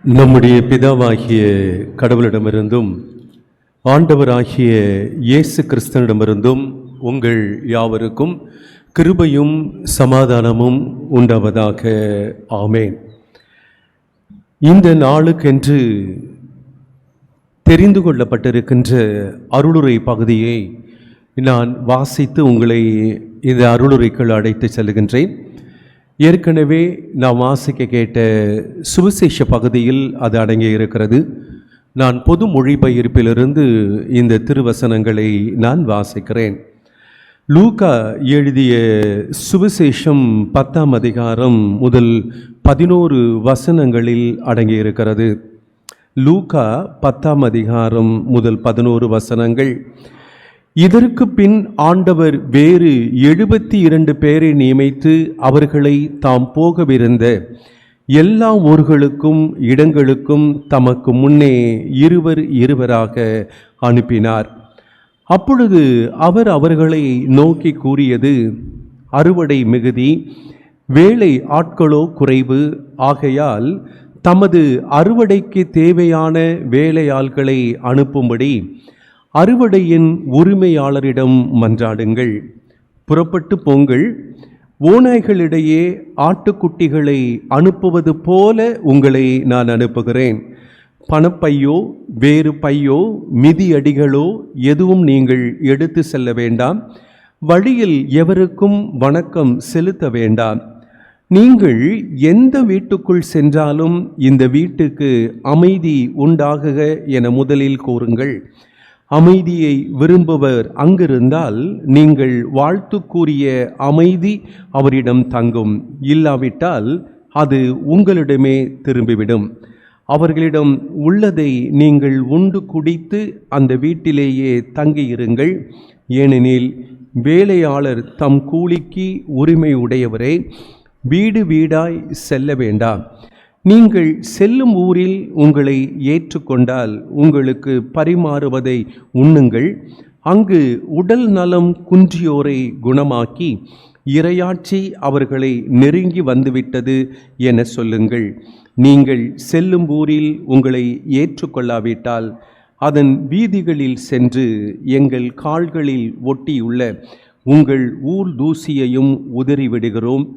நம்முடைய பிதாவாகிய கடவுளிடமிருந்தும் ஆண்டவராகிய இயேசு கிறிஸ்தனிடமிருந்தும் உங்கள் யாவருக்கும் கிருபையும் சமாதானமும் உண்டாவதாக. ஆமேன். இந்த நாளுக்கென்று தெரிந்து கொள்ளப்பட்டிருக்கின்ற அருளுரை பகுதியை நான் வாசித்து உங்களை இந்த அருளுரைக்குள் அழைத்து செல்கின்றேன். ஏற்கனவே நாம் வாசிக்க கேட்ட சுவிசேஷ பகுதியில் அது அடங்கி இருக்கிறது. நான் பொது மொழிபெயர்ப்பிலிருந்து இந்த திருவசனங்களை நான் வாசிக்கிறேன். லூக்கா எழுதிய சுவிசேஷம் 10ஆம் அதிகாரம் முதல் 11 வசனங்களில் அடங்கியிருக்கிறது. லூக்கா 10ஆம் அதிகாரம் முதல் 11 வசனங்கள். இதற்கு பின் ஆண்டவர் வேறு 72 பேரை நியமித்து அவர்களை தாம் போகவிருந்த எல்லா ஊர்களுக்கும் இடங்களுக்கும் தமக்கு முன்னே இருவராக அனுப்பினார். அப்பொழுது அவர் அவர்களை நோக்கி கூறியது, அறுவடை மிகுதி, வேலை ஆட்களோ குறைவு. ஆகையால் தமது அறுவடைக்கு தேவையான வேலையாள்களை அனுப்பும்படி அறுவடையின் உரிமையாளரிடம் மன்றாடுங்கள். புறப்பட்டு போங்கள். ஓநாய்களிடையே ஆட்டுக்குட்டிகளை அனுப்புவது போல உங்களை நான் அனுப்புகிறேன். பணப்பையோ வேறு பையோ மிதியடிகளோ எதுவும் நீங்கள் எடுத்து செல்ல வேண்டாம். வழியில் எவருக்கும் வணக்கம் செலுத்த வேண்டாம். நீங்கள் எந்த வீட்டுக்குள் சென்றாலும் இந்த வீட்டுக்கு அமைதி உண்டாகுக என முதலில் கூறுங்கள். அமைதியை விரும்புவர் அங்கிருந்தால் நீங்கள் வாழ்த்து கூறிய அமைதி அவரிடம் தங்கும். இல்லாவிட்டால் அது உங்களிடமே திரும்பிவிடும். அவர்களிடம் உள்ளதை நீங்கள் உண்டு குடித்து அந்த வீட்டிலேயே தங்கியிருங்கள். ஏனெனில் வேலையாளர் தம் கூலிக்கு உரிமை உடையவரே. வீடு வீடாய் செல்ல வேண்டாம். நீங்கள் செல்லும் ஊரில் உங்களை ஏற்றுக்கொண்டால் உங்களுக்கு பரிமாறுவதை உண்ணுங்கள். அங்கு உடல் நலம் குன்றியோரை குணமாக்கி இறையாட்சி அவர்களை நெருங்கி வந்துவிட்டது என சொல்லுங்கள். நீங்கள் செல்லும் ஊரில் உங்களை ஏற்றுக்கொள்ளாவிட்டால் அதன் வீதிகளில் சென்று எங்கள் கால்களில் ஒட்டியுள்ள உங்கள் ஊர் தூசியையும் உதறிவிடுகிறோம்.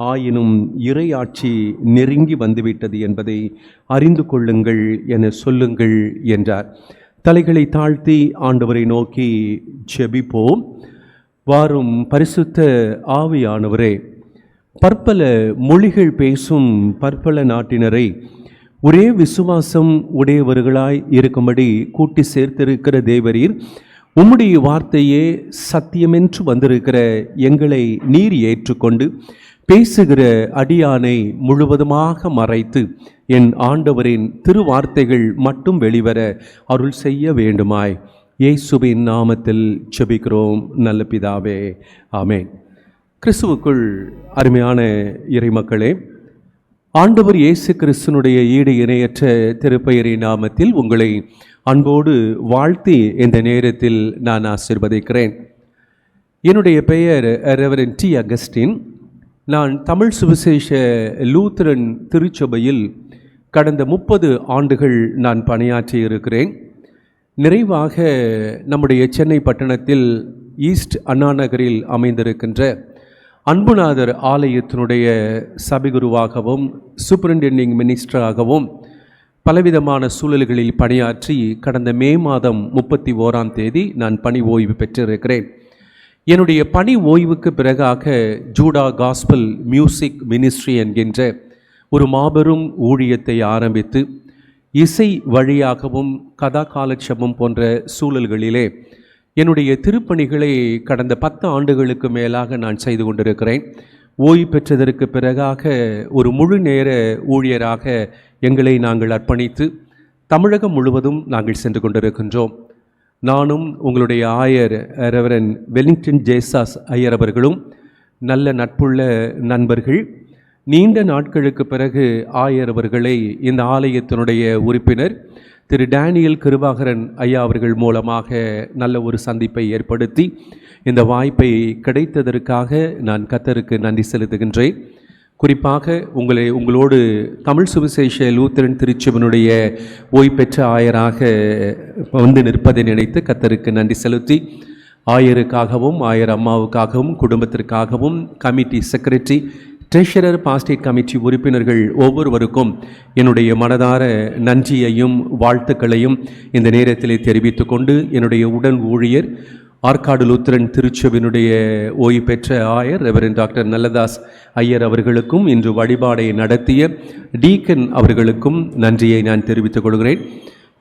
ஆயினும் இறையாட்சி நெருங்கி வந்துவிட்டது என்பதை அறிந்து கொள்ளுங்கள் என சொல்லுங்கள் என்றார். தலைகளை தாழ்த்தி ஆண்டவரை நோக்கி ஜெபிப்போம். வாரும் பரிசுத்த ஆவியானவரே, பற்பல மொழிகள் பேசும் பற்பல நாட்டினரை ஒரே விசுவாசம் உடையவர்களாய் இருக்கும்படி கூட்டி சேர்த்திருக்கிற தேவரீர், உம்முடைய வார்த்தையே சத்தியமென்று வந்திருக்கிற எங்களை நீர் ஏற்றுக்கொண்டு பேசுகிற அடியானை முழுவதுமாக மறைத்து என் ஆண்டவரின் திருவார்த்தைகள் மட்டும் வெளிவர அருள் செய்ய வேண்டுமாய் இயேசுவின் நாமத்தில் ஜெபிக்கிறோம் நல்ல பிதாவே, ஆமென். கிறிஸ்துவுக்குள் அருமையான இறைமக்களே, ஆண்டவர் இயேசு கிறிஸ்துனுடைய ஈடு இணையற்ற திருப்பெயரின் நாமத்தில் உங்களை அன்போடு வாழ்த்தி இந்த நேரத்தில் நான் ஆசீர்வதிக்கிறேன். என்னுடைய பெயர் ரெவரண்ட் டி. அகஸ்டின். நான் தமிழ் சுவிசேஷ லூத்தரன் திருச்சபையில் கடந்த 30 ஆண்டுகள் நான் பணியாற்றி இருக்கிறேன். நிறைவாக நம்முடைய சென்னை பட்டணத்தில் ஈஸ்ட் அண்ணா நகரில் அமைந்திருக்கின்ற அன்புநாதர் ஆலயத்தினுடைய சபைகுருவாகவும் சூப்பரிண்டெண்டிங் மினிஸ்டராகவும் பலவிதமான சூழல்களில் பணியாற்றி கடந்த மே மாதம் 31ஆம் தேதி நான் பணி ஓய்வு பெற்றிருக்கிறேன். என்னுடைய பணி ஓய்வுக்கு பிறகாக ஜூடா காஸ்பல் மியூசிக் மினிஸ்ட்ரி என்கின்ற ஒரு மாபெரும் ஊழியத்தை ஆரம்பித்து இசை வழியாகவும் கதா காலட்சேபம் போன்ற சூழல்களிலே என்னுடைய திருப்பணிகளை கடந்த 10 ஆண்டுகளுக்கு மேலாக நான் செய்து கொண்டிருக்கிறேன். ஓய்வு பெற்றதற்கு பிறகாக ஒரு முழு நேர ஊழியராக எங்களை நாங்கள் அர்ப்பணித்து தமிழகம் முழுவதும் நாங்கள் சென்று கொண்டிருக்கின்றோம். நானும் உங்களுடைய ஆயர் ரெவரண்ட் வெலிங்டன் ஜேசாஸ் ஐயர் அவர்களும் நல்ல நட்புள்ள நண்பர்கள். நீண்ட நாட்களுக்கு பிறகு ஆயர் அவர்களை இந்த ஆலயத்தினுடைய உறுப்பினர் திரு டேனியல் கிருபாகரன் ஐயா அவர்கள் மூலமாக நல்ல ஒரு சந்திப்பை ஏற்படுத்தி இந்த வாய்ப்பை கிடைத்ததற்காக நான் கர்த்தருக்கு நன்றி செலுத்துகின்றேன். குறிப்பாக உங்களோடு தமிழ் சுவிசேஷ லூத்தரன் திருச்சபையினுடைய ஓய்வு பெற்ற ஆயராக வந்து நிற்பதை நினைத்து கர்த்தருக்கு நன்றி செலுத்தி, ஆயருக்காகவும் ஆயர் அம்மாவுக்காகவும் குடும்பத்திற்காகவும் கமிட்டி செக்ரட்டரி, ட்ரெஷரர், பாஸ்டேட் கமிட்டி உறுப்பினர்கள் ஒவ்வொருவருக்கும் என்னுடைய மனதார நன்றியையும் வாழ்த்துக்களையும் இந்த நேரத்தில் தெரிவித்து கொண்டு, என்னுடைய உடன் ஊழியர் ஆற்காடு லூத்தரன் திருச்சபையினுடைய ஓய்வு பெற்ற ஆயர் ரெவரண்ட் டாக்டர் நல்லதாஸ் ஐயர் அவர்களுக்கும், இன்று வழிபாடை நடத்திய டீக்கன் அவர்களுக்கும் நன்றியை நான் தெரிவித்துக் கொள்கிறேன்.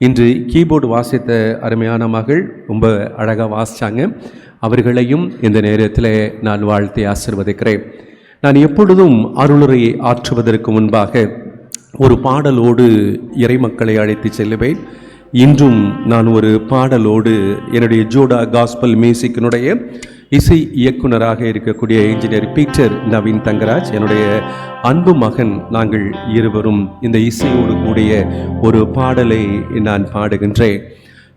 இன்று கீபோர்டு வாசித்த அருமையான மகள் ரொம்ப அழகாக வாசித்தாங்க. அவர்களையும் இந்த நேரத்தில் நான் வாழ்த்தி ஆசீர்வதிக்கிறேன். நான் எப்பொழுதும் அருளுரையை ஆற்றுவதற்கு முன்பாக ஒரு பாடலோடு இறைமக்களை அழைத்து செல்லுவேன். இன்றும் நான் ஒரு பாடலோடு என்னுடைய ஜோடா காஸ்பல் மியூசிக்கினுடைய இசை இயக்குனராக இருக்கக்கூடிய இன்ஜினியர் பீட்டர் நவீன் தங்கராஜ், என்னுடைய அன்பு மகன், நாங்கள் இருவரும் இந்த இசையோடு கூடிய ஒரு பாடலை நான் பாடுகின்றேன்.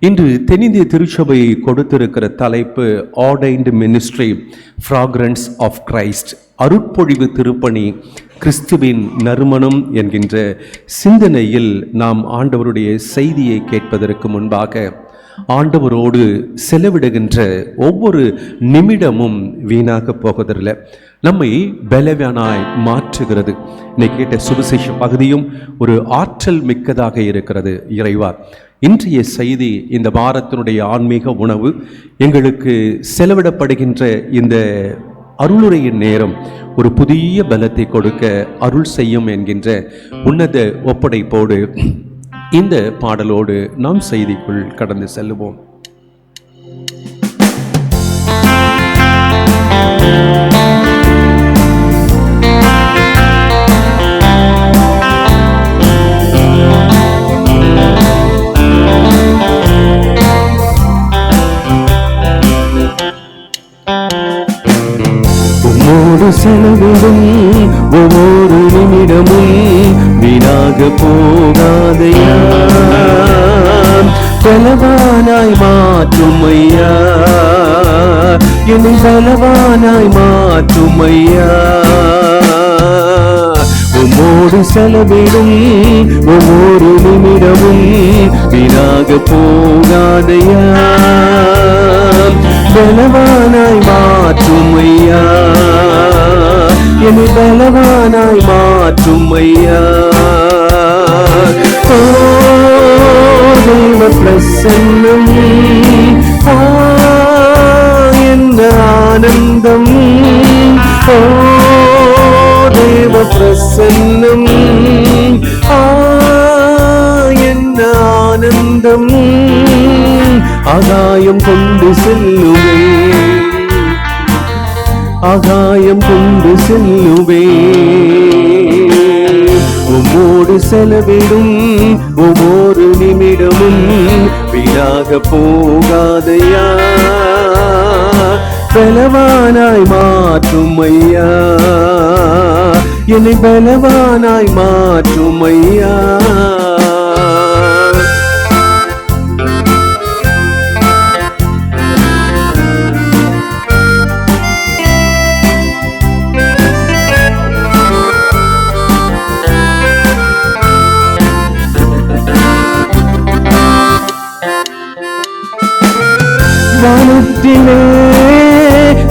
இன்று தென்னிந்திய திருச்சபை கொடுத்திருக்கிற தலைப்பு ஆர்டைன்டு மினிஸ்ட்ரி ஃப்ராக்ரன்ஸ் ஆஃப் கிரைஸ்ட், அருட்பொழிவு திருப்பணி கிறிஸ்துவின் நறுமணம் என்கின்ற சிந்தனையில் நாம் ஆண்டவருடைய செய்தியை கேட்பதற்கு முன்பாக, ஆண்டவரோடு செலவிடுகின்ற ஒவ்வொரு நிமிடமும் வீணாக போவதில்லை, நம்மை பலவானாய் மாற்றுகிறது. இன்னைக்கு கேட்ட சுவிசேஷ பகுதியும் ஒரு ஆற்றல் மிக்கதாக இருக்கிறது. இறைவா, இன்றைய செய்தி, இந்த வாரத்தினுடைய ஆன்மீக உணவு, எங்களுக்கு செலவிடப்படுகின்ற இந்த அருளுரையின் நேரம் ஒரு புதிய பலத்தை கொடுக்க அருள் செய்யும் என்கின்ற உன்னத ஒப்படைப்போடு இந்த பாடலோடு நாம் செய்திக்குள் கடந்து செல்லுவோம். செலவிடும் ஒவ்வொரு நிமிடமும் வீணாக போகாதையா, பலவானாய் மாற்றும் ஐயா, என்னை பலவானாய் மாற்றும் ஐயா. உம்மோடு செலவிடும் ஒவ்வொரு நிமிடமும் வீணாக போகாதையா, பலவானாய் மாற்றும் ஐயா, என்னை பலவானாய் மாற்றும் ஐயா. ஓ தேவ பிரசன்னம், என்ன ஆனந்தம், ஓ தேவ பிரசன்னம், என்ன ஆனந்தம், ஆகாயம் கொண்டு செல்லுவே, ஆகாயம் கொண்டு செல்லுவே. உம்மோடு செலவிடும் ஒவ்வொரு நிமிடமும் வீணாக போகாதையா, பலவானாய் மாற்றும் ஐயா, என்னை பலவானாய் மாற்றும் ஐயா. வானத்திலே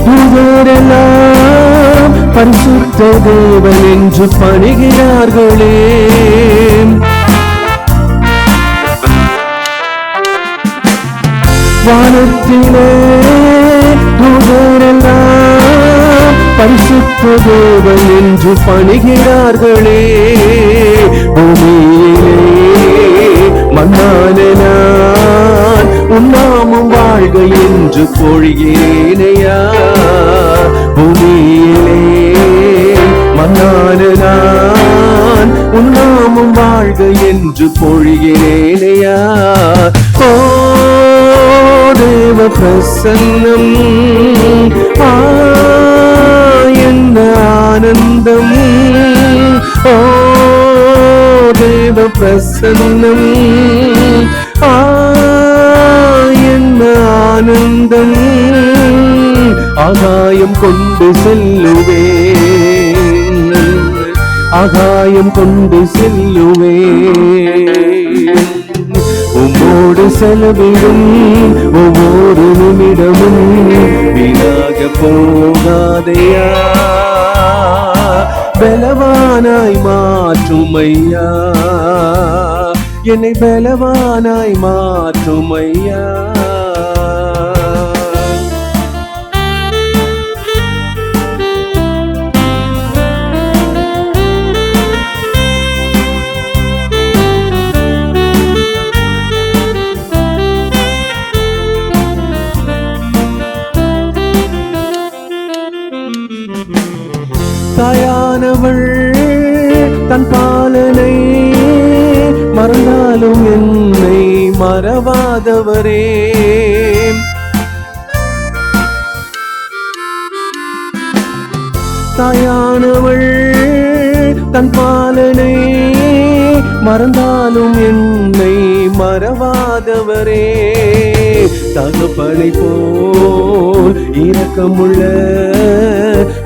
தூதரெல்லாம் பரிசுத்த தேவன் என்று பணிகிறார்களே, வானத்திலே தூதரெல்லாம் பரிசுத்த தேவன் என்று பணிகிறார்களே, பூமியிலே மண்ணான நான் உன்னாமும் வாழ்க என்று பொழிகிறேனையா, பூமியிலே மண்ணான நான் உன்னாமும் வாழ்க என்று பொழிகிறேனையா. ஓ தேவ பிரசன்னம், என்ன ஆனந்தம், ஓ தேவ பிரசன்னம், என்ன ஆனந்தம், ஆகாயம் கொண்டு செல்லுவேன். ஆகாயம் கொண்டு செல்லுவேன். உம்மோடு செலவிடும் ஒவ்வொரு நிமிடமும் வீணாக போகாதையா. பலவானாய் மாற்றும் ஐயா, என்னை பலவானாய் மாற்றும் ஐயா. தாயானவள் தன் பாலனை மறந்தாலும் என்னை மறவாதவரே. தாயானவள் தன் பாலனை மறந்தாலும் என்னை மறவாதவரே. தகப்பனை போல் இரக்கமுள்ள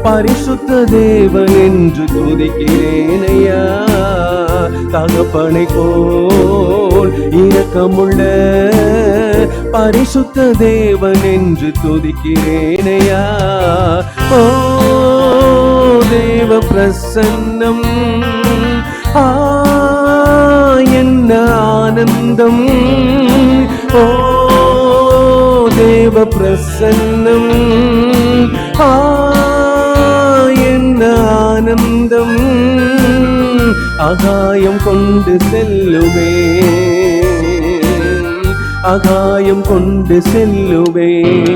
பரிசுத்த தேவன் என்று துதிக்கிறேன் ஐயா. தகப்பனை போல் இரக்கமுள்ள பரிசுத்த தேவன் என்று துதிக்கிறேன் ஐயா. ஓ தேவ பிரசன்னம், என்ன ஆனந்தம். ஓ தேவ பிரசன்னம், என்ன ஆனந்தம். ஆகாயம் கொண்டு செல்லுவேன், ஆகாயம் கொண்டு செல்லுவேன்.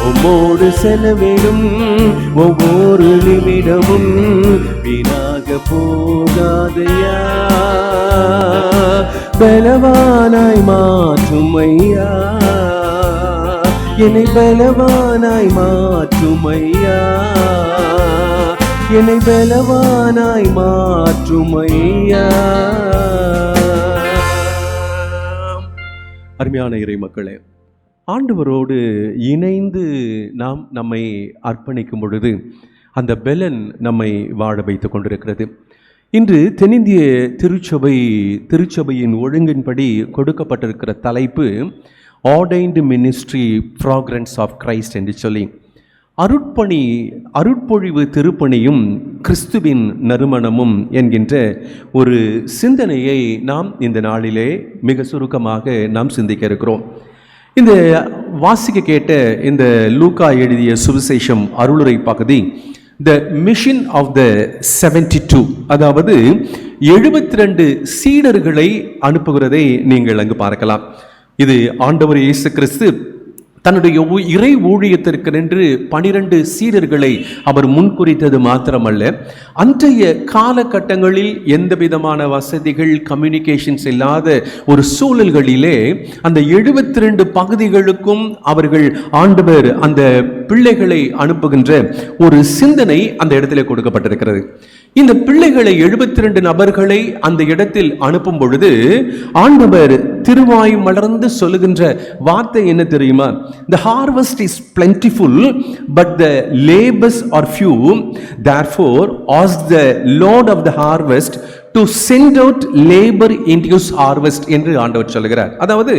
உம்மோடு செலவிடும் ஒவ்வொரு நிமிடமும் வீணாக போகாதையா. பலவானாய் மாற்றும் ஐயா, என்னை பலவானாய் மாற்றும் ஐயா, என்னை பலவானாய் மாற்றும் ஐயா. அருமையான இறை மக்களே, ஆண்டவரோடு இணைந்து நாம் நம்மை அர்ப்பணிக்கும் பொழுது அந்த பெலன் நம்மை வாழ வைத்துக் கொண்டிருக்கிறது. இன்று தென்னிந்திய திருச்சபையின் ஒழுங்கின்படி கொடுக்கப்பட்டிருக்கிற தலைப்பு ஆர்டைன்டு மினிஸ்ட்ரி ஃப்ராக்ரன்ஸ் ஆஃப் கிரைஸ்ட் என்று சொல்லி, அருட்பொழிவு திருப்பணியும் கிறிஸ்துவின் நறுமணமும் என்கின்ற ஒரு சிந்தனையை நாம் இந்த நாளிலே மிக சுருக்கமாக நாம் சிந்திக்க இருக்கிறோம். இந்த வாசிக்க கேட்ட இந்த லூக்கா எழுதிய சுவிசேஷம் அருளுரை பகுதி த மிஷன் ஆஃப் த 72, அதாவது 72 சீடர்களை அனுப்புகிறதை நீங்கள் அங்கு பார்க்கலாம். இது ஆண்டவர் இயேசு கிறிஸ்து தன்னுடைய இறை ஊழியத்திற்கு நின்று 12 சீடர்களை அவர் முன்குறித்தது மாத்திரமல்ல, அன்றைய காலகட்டங்களில் எந்த விதமான வசதிகள் கம்யூனிகேஷன்ஸ் இல்லாத ஒரு சூழல்களிலே அந்த 72 பகுதிகளுக்கும் அவர்கள் ஆண்டவர் அந்த பிள்ளைகளை அனுப்புகின்ற ஒரு சிந்தனை அந்த இடத்துல கொடுக்கப்பட்டிருக்கிறது. இந்த பிள்ளைகளை 72 நபர்களை அந்த இடத்தில் அனுப்பும் பொழுது ஆண்டவர் திருவாய் மலர்ந்து சொல்லுகின்ற வார்த்தை என்ன தெரியுமா? The harvest is plentiful, but the labors are few. Therefore, ask the Lord of the harvest to send out labor into his harvest என்று ஆண்டவர் சொல்கிறார். அதாவது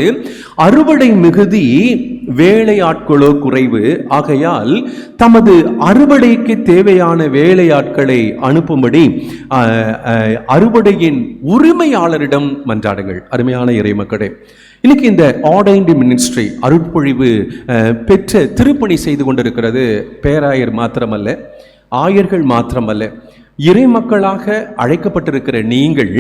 அறுவடை மிகுதி, வேலையாட்களோ குறைவு. ஆகையால் தமது அறுவடைக்கு தேவையான வேலையாட்களை அனுப்பும்படி அறுவடையின் உரிமையாளரிடம் மன்றாடுங்கள். அருமையான இறை மக்களே, இன்னைக்கு இந்த ஆர்டைன்டு மினிஸ்ட்ரி அருட்பொழிவு பெற்ற திருப்பணி செய்து கொண்டிருக்கிறது பேராயர் மாத்திரமல்ல, ஆயர்கள் மாத்திரமல்ல, இறை மக்களாக அழைக்கப்பட்டிருக்கிற நீங்கள்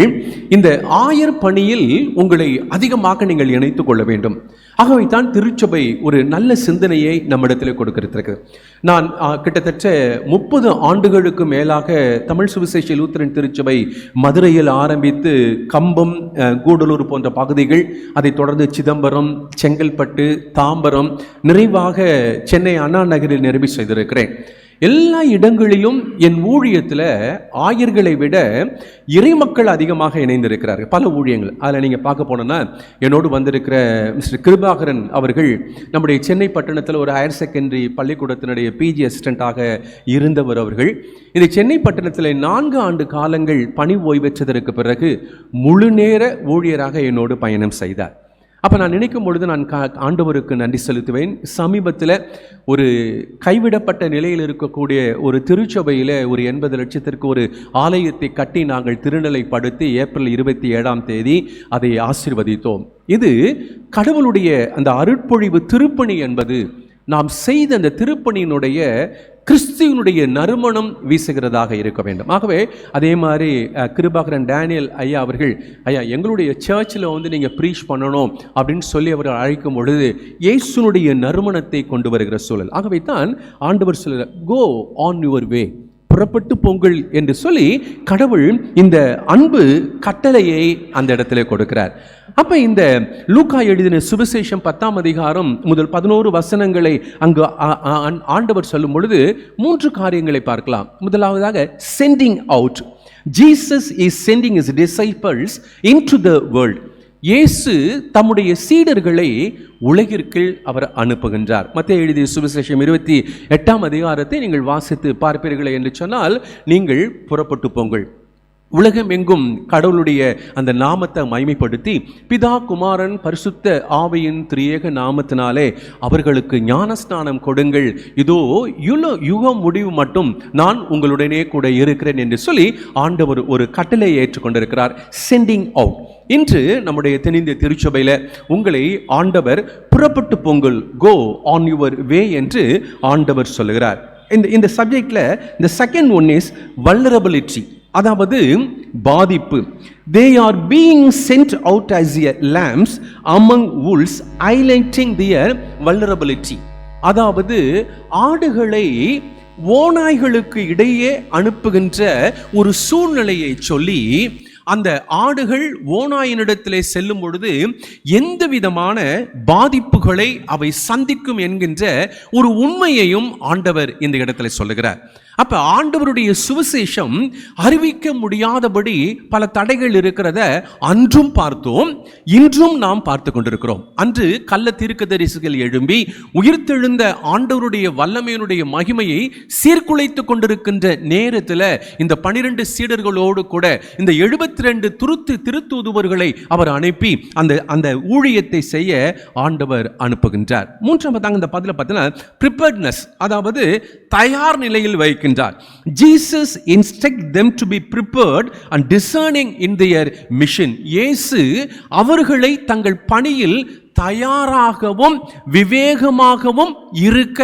இந்த ஆயர் பணியில் உங்களை அதிகமாக நீங்கள் இணைத்துக் கொள்ள வேண்டும். ஆகவே தான் திருச்சபை ஒரு நல்ல சிந்தனையை நம்மிடத்தில் கொடுக்கிறது. நான் கிட்டத்தட்ட 30 ஆண்டுகளுக்கு மேலாக தமிழ் சுவிசேஷ லூத்தரன் திருச்சபை மதுரையில் ஆரம்பித்து கம்பம், கூடலூர் போன்ற பகுதிகள், அதைத் தொடர்ந்து சிதம்பரம், செங்கல்பட்டு, தாம்பரம், நிறைவாக சென்னை அண்ணா நகரில் நிறைவு செய்திருக்கிறேன். எல்லா இடங்களிலும் என் ஊழியத்தில் ஆயர்களை விட இறைமக்கள் அதிகமாக இணைந்திருக்கிறார்கள். பல ஊழியங்கள் அதில் நீங்கள் பார்க்க போனோன்னா, என்னோடு வந்திருக்கிற மிஸ்டர் கிருபாகரன் அவர்கள் நம்முடைய சென்னை பட்டணத்தில் ஒரு ஹையர் செகண்டரி பள்ளிக்கூடத்தினுடைய பிஜி அசிஸ்டண்டாக இருந்தவர். அவர்கள் இந்த சென்னை பட்டணத்தில் 4 ஆண்டு காலங்கள் பணி ஓய்வெற்றதற்கு பிறகு முழு நேர ஊழியராக என்னோடு பயணம் செய்தார். அப்போ நான் நினைக்கும் பொழுது நான் ஆண்டவருக்கு நன்றி செலுத்துவேன். சமீபத்தில் ஒரு கைவிடப்பட்ட நிலையில் இருக்கக்கூடிய ஒரு திருச்சபையில் ஒரு 80 லட்சத்திற்கு ஒரு ஆலயத்தை கட்டி நாங்கள் திருநிலைப்படுத்தி ஏப்ரல் 27ஆம் தேதி அதை ஆசீர்வதித்தோம். இது கடவுளுடைய அந்த அருட்பொழிவு திருப்பணி என்பது நாம் செய்த அந்த திருப்பணியினுடைய கிறிஸ்துவனுடைய நறுமணம் வீசுகிறதாக இருக்க வேண்டும். ஆகவே அதே மாதிரி கிருபாகரன் டேனியல் ஐயா அவர்கள், ஐயா எங்களுடைய சர்ச்சில் நீங்கள் ப்ரீச் பண்ணணும் அப்படின்னு சொல்லி அவர் அழைக்கும் பொழுது இயேசுனுடைய நறுமணத்தை கொண்டு வருகிற சூழல். ஆகவே தான் ஆண்டவர் சொல்ல, கோ ஆன் யுவர் வே, புறப்பட்டு பொங்கல் என்று சொல்லி கடவுள் இந்த அன்பு கட்டளையை அந்த இடத்துல கொடுக்கிறார். அப்ப இந்த லூக்கா எழுதின சுவிசேஷம் 10ஆம் அதிகாரம் முதல் 11 வசனங்களை அங்கு ஆண்டவர் சொல்லும் பொழுது 3 காரியங்களை பார்க்கலாம். முதலாவதாக sending out. Jesus is sending his disciples into the world. இயேசு தம்முடைய சீடர்களை உலகிற்கு அவர் அனுப்புகின்றார். மத்தேயு எழுதிய சுவிசேஷம் 28ஆம் அதிகாரத்தை நீங்கள் வாசித்து பார்ப்பீர்கள் என்று சொன்னால், நீங்கள் புறப்பட்டு போங்கள், உலகம் எங்கும் கடவுளுடைய அந்த நாமத்தை மகிமைப்படுத்தி பிதா குமாரன் பரிசுத்த ஆவியின் திரியேக நாமத்தினாலே அவர்களுக்கு ஞானஸ்நானம் கொடுங்கள், இதோ யுகம் முடிவு மட்டும் நான் உங்களுடனே கூட இருக்கிறேன் என்று சொல்லி ஆண்டவர் ஒரு கட்டளையை ஏற்றுக்கொண்டிருக்கிறார். Sending out. இன்று நம்முடைய தென்னிந்திய திருச்சபையில் உங்களை ஆண்டவர் புறப்பட்டு பொங்கல், கோ ஆன் யுவர் வே என்று ஆண்டவர் சொல்லுகிறார். இந்த சப்ஜெக்ட்ல இந்த செகண்ட் ஒன் இஸ் வல்னரபிலிட்டி, அதாவது பாதிப்பு. They are being sent out as lambs among wolves, highlighting their vulnerability. அதாவது ஆடுகளை ஓநாய்களுக்கு இடையே அனுப்புகின்ற ஒரு சூழ்நிலையை சொல்லி, அந்த ஆடுகள் ஓநாயினிடத்திலே செல்லும் பொழுது எந்த விதமான பாதிப்புகளை அவை சந்திக்கும் என்கின்ற ஒரு உண்மையையும் ஆண்டவர் இந்த இடத்துல சொல்லுகிறார். அப்ப ஆண்டவருடைய சுவிசேஷம் அறிவிக்க முடியாதபடி பல தடைகள் இருக்கிறத அன்றும் பார்த்தோம், இன்றும் நாம் பார்த்து கொண்டிருக்கிறோம். அன்று கள்ள தீர்க்கதரிசிகள் எழும்பி உயிர்த்தெழுந்த ஆண்டவருடைய வல்லமையினுடைய மகிமையை சீர்குலைத்து கொண்டிருக்கின்ற நேரத்தில் இந்த 12 சீடர்களோடு கூட இந்த 72 திருத்தூதுவர்களை அவர் அனுப்பி அந்த ஊழியத்தை செய்ய ஆண்டவர் அனுப்புகின்றார். மூன்றாவது இந்த பதில பார்த்தீங்கன்னா ப்ரிப்பேர்ட்னஸ், அதாவது தயார் நிலையில் வைக்கின்றார். Jesus instruct them to be prepared and discerning in their mission. இயேசு அவர்களை தங்கள் பணியில் தயாராகவும் விவேகமாகவும் இருக்க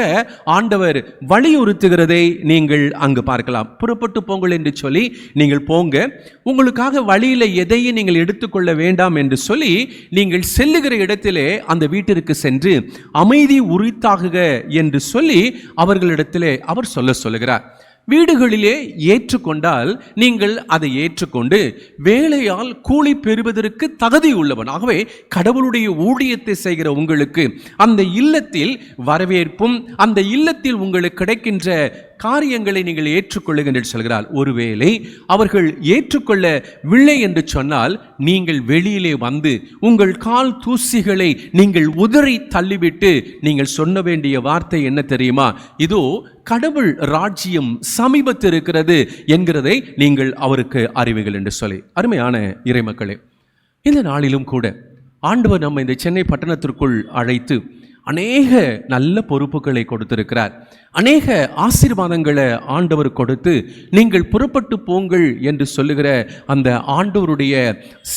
ஆண்டவர் வலியுறுத்துகிறதை நீங்கள் அங்கு பார்க்கலாம். புறப்பட்டு போங்கள் என்று சொல்லி நீங்கள் போங்க, உங்களுக்காக வழியில் எதையும் நீங்கள் எடுத்துக்கொள்ள வேண்டாம் என்று சொல்லி நீங்கள் செல்லுகிற இடத்திலே அந்த வீட்டிற்கு சென்று அமைதி உரித்தாகுக என்று சொல்லி அவர்களிடத்திலே அவர் சொல்லுகிறார். வீடுகளிலே ஏற்றுக்கொண்டால் நீங்கள் அதை ஏற்றுக்கொண்டு வேலையால் கூலி பெறுவதற்கு தகுதி உள்ளவன். ஆகவே கடவுளுடைய ஊழியத்தை செய்கிற உங்களுக்கு அந்த இல்லத்தில் வரவேற்பும் அந்த இல்லத்தில் உங்களுக்கு கிடைக்கின்ற காரியங்களை நீங்கள் ஏற்றுக்கொள்ளுங்கள் என்று சொல்கிறார். ஒருவேளை அவர்கள் ஏற்றுக்கொள்ளவில்லை என்று சொன்னால் நீங்கள் வெளியிலே வந்து உங்கள் கால் தூசிகளை நீங்கள் உதறி தள்ளிவிட்டு நீங்கள் சொல்ல வேண்டிய வார்த்தை என்ன தெரியுமா? இதோ கடவுள் ராஜ்யம் சமீபத்தில் இருக்கிறது என்கிறதை நீங்கள் அவருக்கு அறிவுகள் என்று சொல்லி. அருமையான இறைமக்களே, இந்த நாளிலும் கூட ஆண்டவர் நம்ம இந்த சென்னை பட்டணத்திற்குள் அழைத்து அநேக நல்ல பொறுப்புகளை கொடுத்திருக்கிறார். அநேக ஆசீர்வாதங்களை ஆண்டவர் கொடுத்து நீங்கள் புறப்பட்டு போங்கள் என்று சொல்லுகிற அந்த ஆண்டவருடைய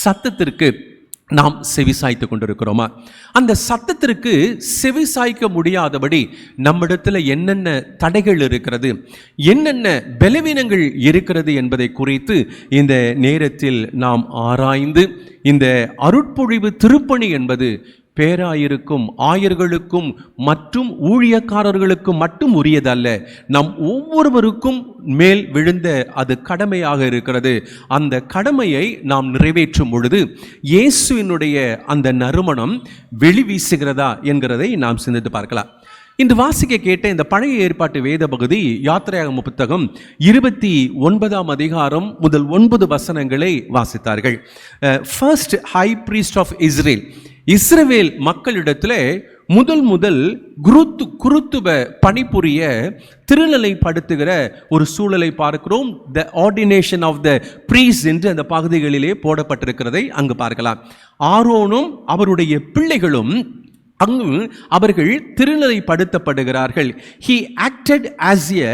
சத்தத்திற்கு நாம் செவிசாய்த்து கொண்டிருக்கிறோமா? அந்த சத்தத்திற்கு செவிசாய்க்க முடியாதபடி நம்மிடத்தில் என்னென்ன தடைகள் இருக்கிறது, என்னென்ன பலவீனங்கள் இருக்கிறது என்பதை குறித்து இந்த நேரத்தில் நாம் ஆராய்ந்து, இந்த அருட்பொழிவு திருப்பணி என்பது பேராயிருக்கும் ஆயர்களுக்கும் மற்றும் ஊழியக்காரர்களுக்கும் மட்டும் உரியதல்ல, நம் ஒவ்வொருவருக்கும் மேல் விழுந்த அது கடமையாக இருக்கிறது. அந்த கடமையை நாம் நிறைவேற்றும் பொழுது இயேசுவினுடைய அந்த நறுமணம் வெளி வீசுகிறதா என்கிறதை நாம் சிந்தித்து பார்க்கலாம். இன்று வாசிக்க கேட்ட இந்த பழைய ஏற்பாட்டு வேத பகுதி யாத்திரையாகம புத்தகம் 29ஆம் அதிகாரம் முதல் 9 வசனங்களை வாசித்தார்கள். First high priest of Israel, இஸ்ரவேல் மக்களிடத்திலே முதல் குருத்துவ பணிபுரிய திருநிலைப்படுத்துகிற ஒரு சூழலை பார்க்கிறோம். The ordination of the priest என்று அந்த பகுதிகளிலே போடப்பட்டிருக்கிறதை அங்கு பார்க்கலாம். ஆரோனும் அவருடைய பிள்ளைகளும் அங்கு அவர்கள் திருநிலைப்படுத்தப்படுகிறார்கள். He acted as a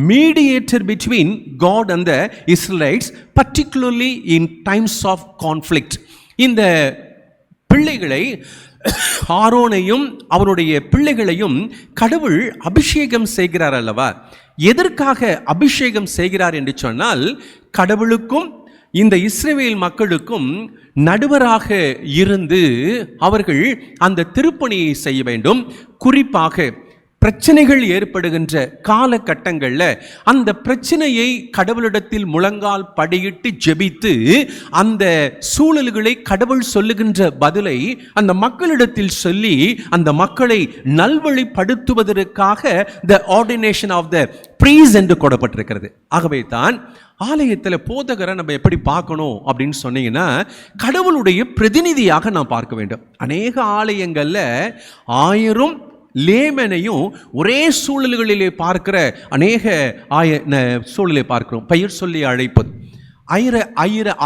mediator between God and the Israelites, particularly in times of conflict. இந்த பிள்ளைகளை, ஆரோனையும் அவருடைய பிள்ளைகளையும் கடவுள் அபிஷேகம் செய்கிறார் அல்லவா? எதற்காக அபிஷேகம் செய்கிறார் என்று சொன்னால், கடவுளுக்கும் இந்த இஸ்ரவேல் மக்களுக்கும் நடுவராக இருந்து அவர்கள் அந்த திருப்பணியை செய்ய வேண்டும். குறிப்பாக பிரச்சனைகள் ஏற்படுகின்ற காலகட்டங்களில் அந்த பிரச்சனையை கடவுளிடத்தில் முழங்கால் படியிட்டு ஜெபித்து அந்த சூழல்களை கடவுள் சொல்லுகின்ற பதிலை அந்த மக்களிடத்தில் சொல்லி அந்த மக்களை நல்வழிப்படுத்துவதற்காக த ஆர்டினேஷன் ஆஃப் த பிரீஸ்ட் என்று கூறப்பட்டிருக்கிறது. ஆகவே தான் ஆலயத்தில் போதகரை நம்ம எப்படி பார்க்கணும் அப்படின்னு சொன்னீங்கன்னா, கடவுளுடைய பிரதிநிதியாக நாம் பார்க்க வேண்டும். அநேக ஆலயங்களில் 1000 லேமனையும் ஒரே சூழல்களிலே பார்க்கிற அநேக சூழலை பார்க்கிறோம். பெயர் சொல்லி அழைப்பது,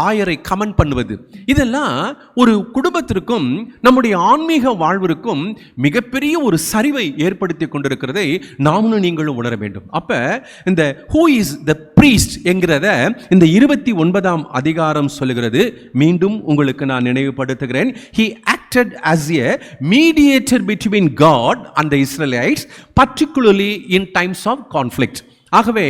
ஆயரை கமெண்ட் பண்ணுவது, இதெல்லாம் ஒரு குடும்பத்திற்கும் நம்முடைய ஆன்மீக வாழ்விற்கும் மிகப்பெரிய ஒரு சரிவை ஏற்படுத்தி கொண்டிருக்கிறதை நாமும் நீங்களும் உணர வேண்டும். அப்ப இந்த ஹூ இஸ் த பிரீஸ்ட் என்கிறத இந்த 29ஆம் அதிகாரம் சொல்லுகிறது. மீண்டும் உங்களுக்கு நான் நினைவுபடுத்துகிறேன். He acted as a mediator between God and the Israelites, particularly in times of conflict. ஆகவே